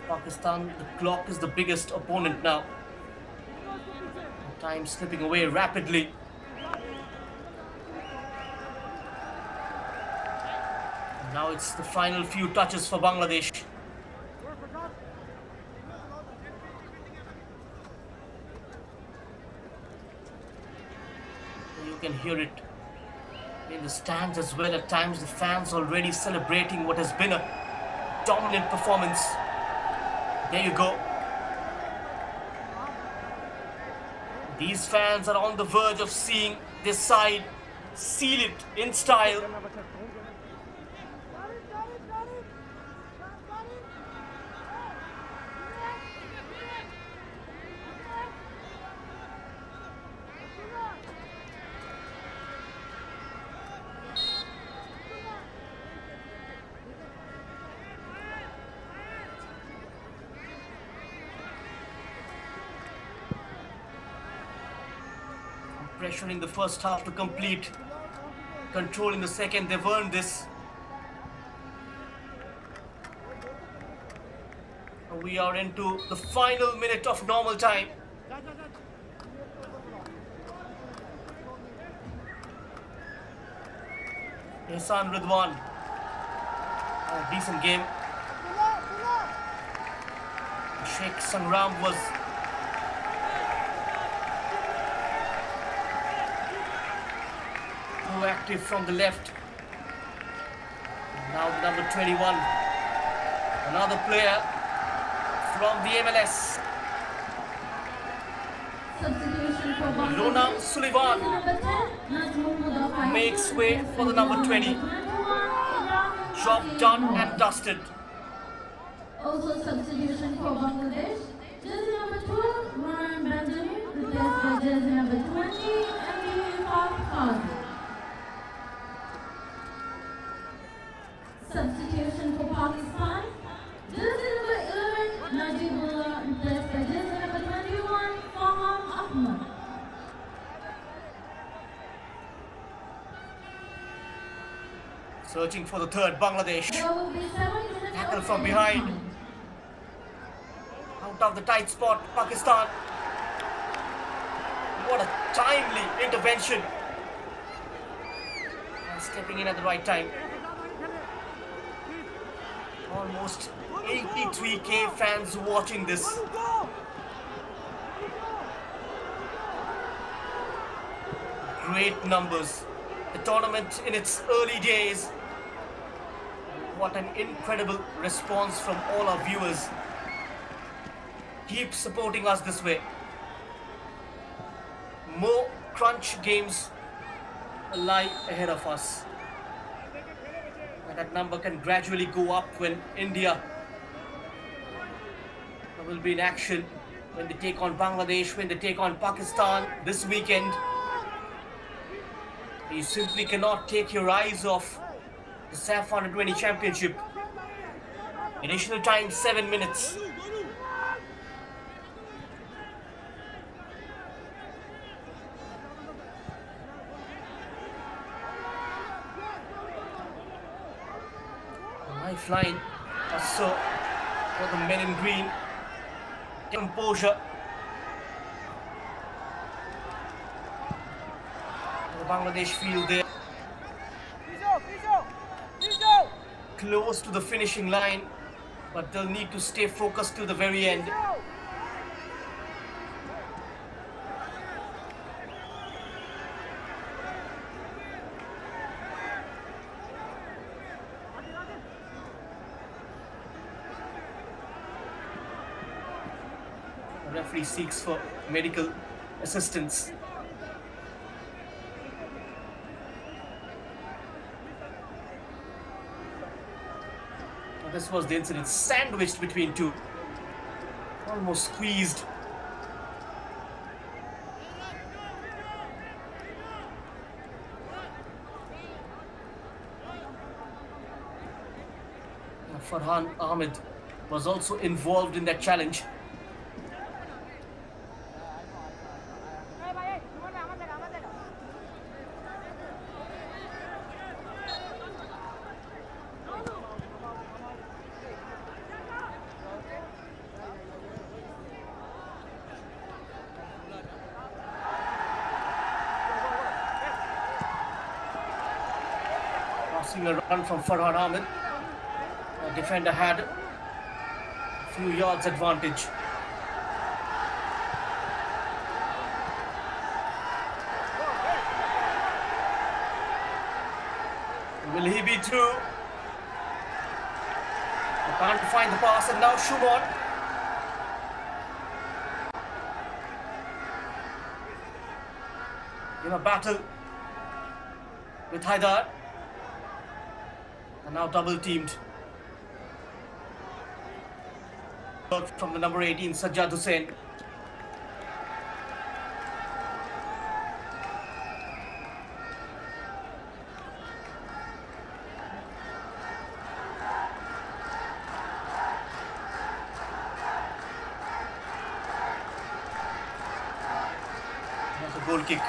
Pakistan, the clock is the biggest opponent now. Time slipping away rapidly. Now it's the final few touches for Bangladesh. You can hear it in the stands as well. At times the fans already celebrating what has been a dominant performance. There you go. These fans are on the verge of seeing this side seal it in style. Pressuring the first half to complete. Controlling the second. They've earned this. We are into the final minute of normal time. Ihsan Ridwan. A decent game. Sheikh Sangram was proactive from the left. Now the number 21. Another player from the MLS. Substitution for Bangladesh. Lona Sullivan Number 10, Najmul Mudafai. makes way for the number 20. Job done and dusted. Also substitution for Bangladesh. Jersey number 12, Ryan Benjamin, replaced by jersey number 20, Emil Farhad. Substitution for Pakistan. Jersey number 11, Najibullah, replaced by jersey number 21, Faham Ahmad. Searching for the third, Bangladesh. There will be 7 minutes Tackle of from added behind. time. Out of the tight spot, Pakistan. What a timely intervention. And stepping in at the right time. Almost 83k fans watching this. Great numbers. The tournament in its early days. What an incredible response from all our viewers. Keep supporting us this way. More crunch games lie ahead of us. And that number can gradually go up when India will be in action, when they take on Bangladesh, when they take on Pakistan this weekend. You simply cannot take your eyes off the SAFF U20 Championship. Additional time 7 minutes. Lifeline also for the men in green. Composure. The Bangladesh field there. Close to the finishing line, but they'll need to stay focused to the very end. The referee seeks for medical assistance. This was the incident, sandwiched between two. Almost squeezed. Farhan Ahmed was also involved in that challenge. Passing a run from Farhan Ahmed. The defender had a few yards advantage. Will he be through? They can't find the pass, and now Shumon. In a battle with Haidar. And now double teamed. From the number 18, Sajjad Hussain. That's a goal kick.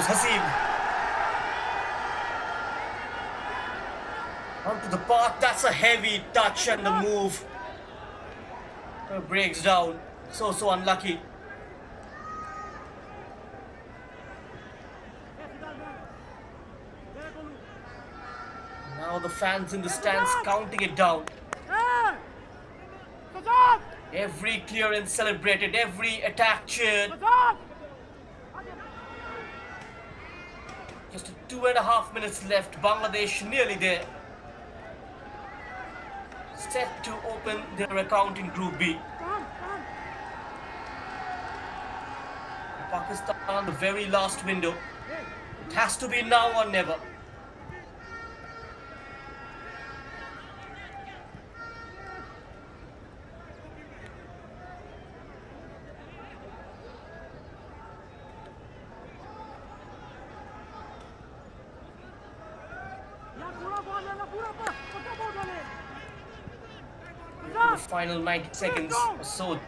Here's Haseeb. Onto the path. That's a heavy touch, and the move breaks down. So unlucky. Now the fans in the stands counting it down. Every clearance celebrated, every attack cheered. Just 2.5 minutes left. Bangladesh nearly there. Set to open their account in Group B. Pakistan, the very last window. It has to be now or never. The final 90 seconds or so.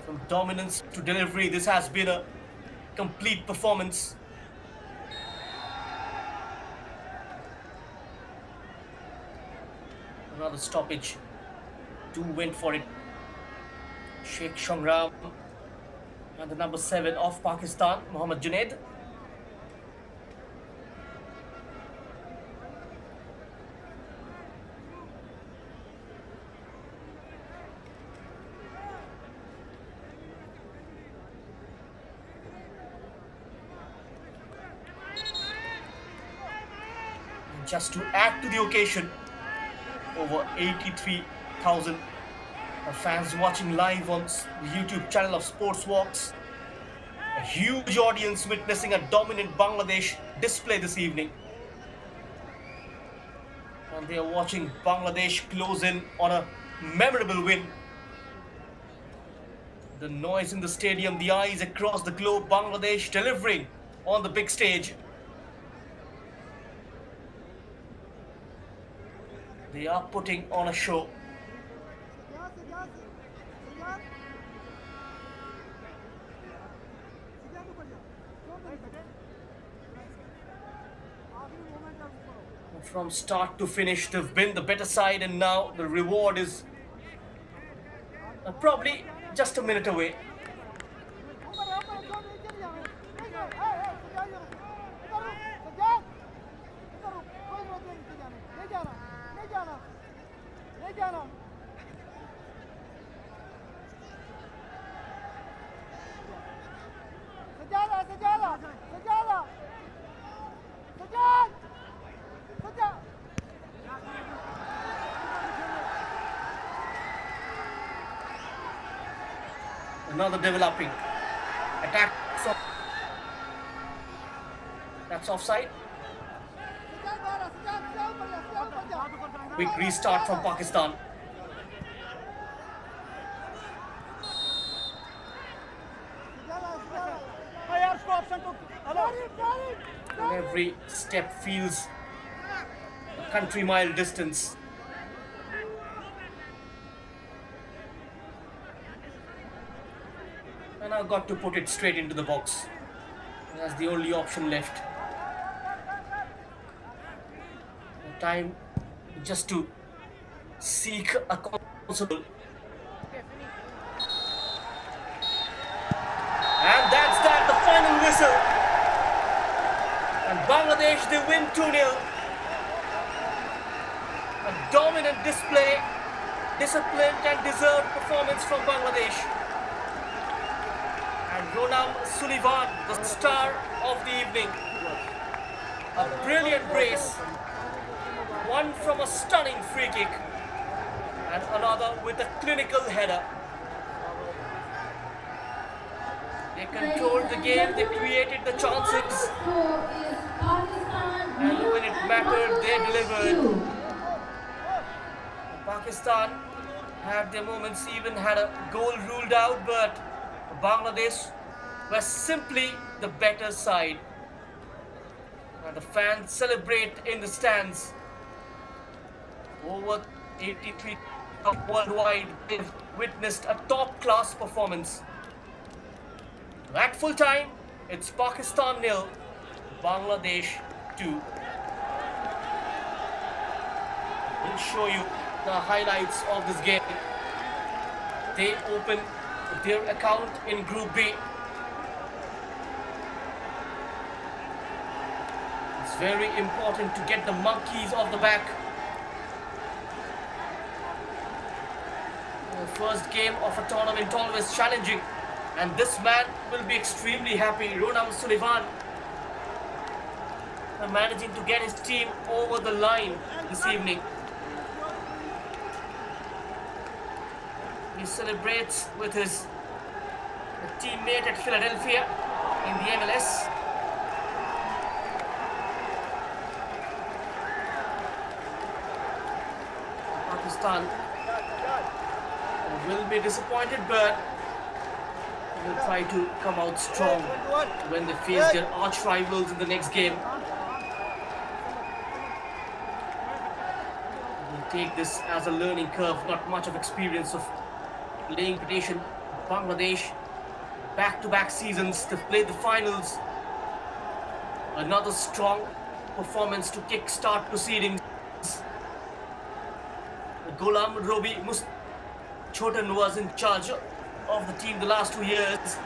From dominance to delivery, this has been a complete performance. Another stoppage. 2 went for it. Sheikh Shongram and the number 7 of Pakistan, Mohammad Junaid. Just to add to the occasion, over 83,000 fans watching live on the YouTube channel of Sportzworkz. A huge audience witnessing a dominant Bangladesh display this evening. And they are watching Bangladesh close in on a memorable win. The noise in the stadium, the eyes across the globe, Bangladesh delivering on the big stage. They are putting on a show. From start to finish, they've been the better side, and now the reward is probably just a minute away. Another developing attack. That's offside. Quick restart from Pakistan. And every step feels a country mile distance. And I've got to put it straight into the box. That's the only option left. The time just to seek a console. And that's that, the final whistle. And Bangladesh, they win 2-0. A dominant display, disciplined and deserved performance from Bangladesh. And Sullivan, the star of the evening. A brilliant brace. One from a stunning free kick. And another with a clinical header. They controlled the game, they created the chances. And when it mattered, they delivered. Pakistan had their moments, even had a goal ruled out, but Bangladesh were simply the better side. And the fans celebrate in the stands. Over 83 worldwide, they've witnessed a top-class performance. At full time, It's Pakistan nil, Bangladesh 2. We'll show you the highlights of this game. They open their account in Group B. It's very important to get the monkeys off the back. The first game of a tournament always challenging, and this man will be extremely happy. Sullivan managing to get his team over the line this evening. He celebrates with his teammate at Philadelphia in the MLS. Pakistan will be disappointed, but will try to come out strong when they face their arch rivals in the next game. We'll take this as a learning curve, not much of experience of playing competition. Bangladesh, back-to-back seasons, they've played the finals. Another strong performance to kick-start proceedings. Ghulam Robi Chotan was in charge of the team the last 2 years.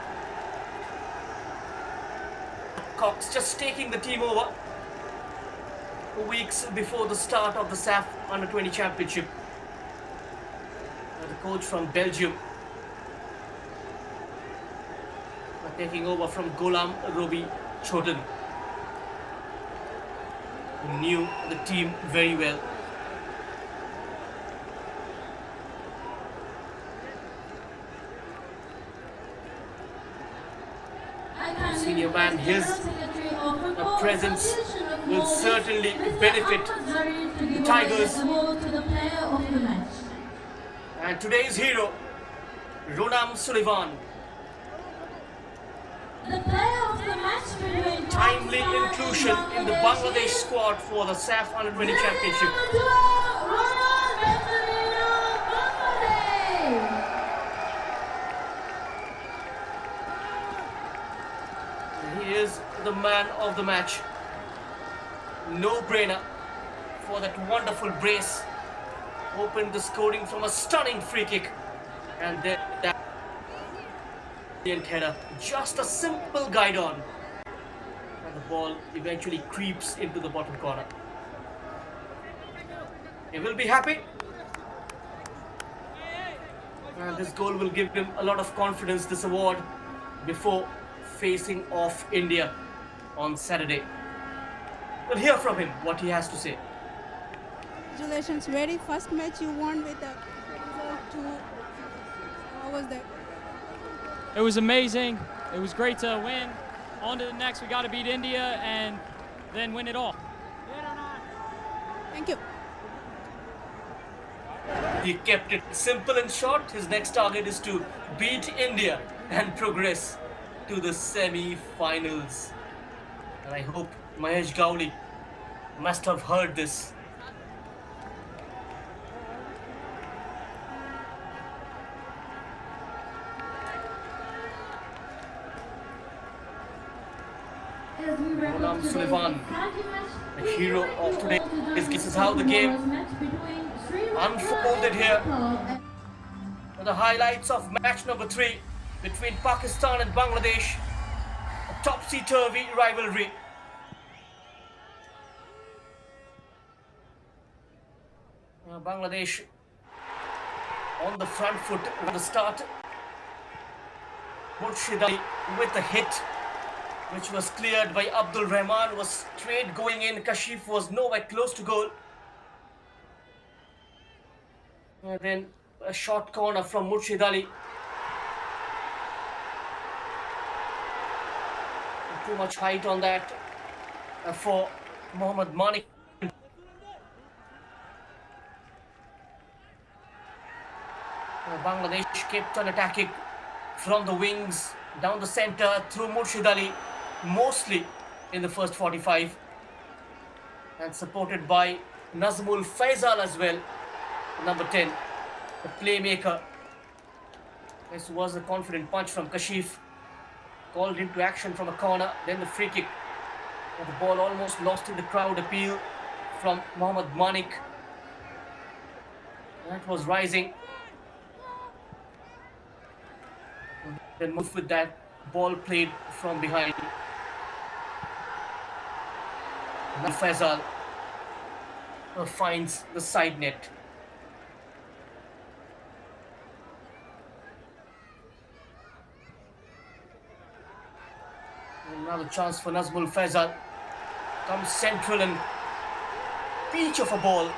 Cox just taking the team over weeks before the start of the SAFF U20 Championship. The coach from Belgium taking over from Ghulam Robi Chotan, who knew the team very well. Senior man, his presence will certainly benefit the Tigers. And today's hero, Sullivan. Timely inclusion in the Bangladesh squad for the SAFF U20 Championship. He is the man of the match. No-brainer for that wonderful brace. Opened the scoring from a stunning free kick. And then that header. Just a simple guide on. And the ball eventually creeps into the bottom corner. He will be happy. And this goal will give him a lot of confidence, this award, before facing off India on Saturday. We'll hear from him what he has to say. Congratulations, very first match you won with the result 2. How was that? It was amazing. It was great to win. On to the next, we got to beat India and then win it all. Thank you. He kept it simple and short. His next target is to beat India and progress to the semi-finals. And I hope Mahesh Gowli must have heard this. Sullivan, the hero of today. This is how the game unfolded here. The highlights of match number 3 between Pakistan and Bangladesh. A topsy-turvy rivalry. Bangladesh on the front foot at the start. Murshid Ali with a hit, which was cleared by Abdul Rahman, was straight going in. Kashif was nowhere close to goal. And then a short corner from Murshid Ali. Too much height on that for Mohammad Manik. Bangladesh kept on attacking from the wings, down the center, through Murshid Ali, mostly in the first 45. And supported by Nazmul Faisal as well, number 10, the playmaker. This was a confident punch from Kashif. called into action from a corner. Then the free kick. And the ball almost lost in the crowd appeal from Mohammad Manik. That was rising. Then move with that ball played from behind. Now Faisal finds the side net. Another chance for Nazmul Faisal. Comes central and peach of a ball.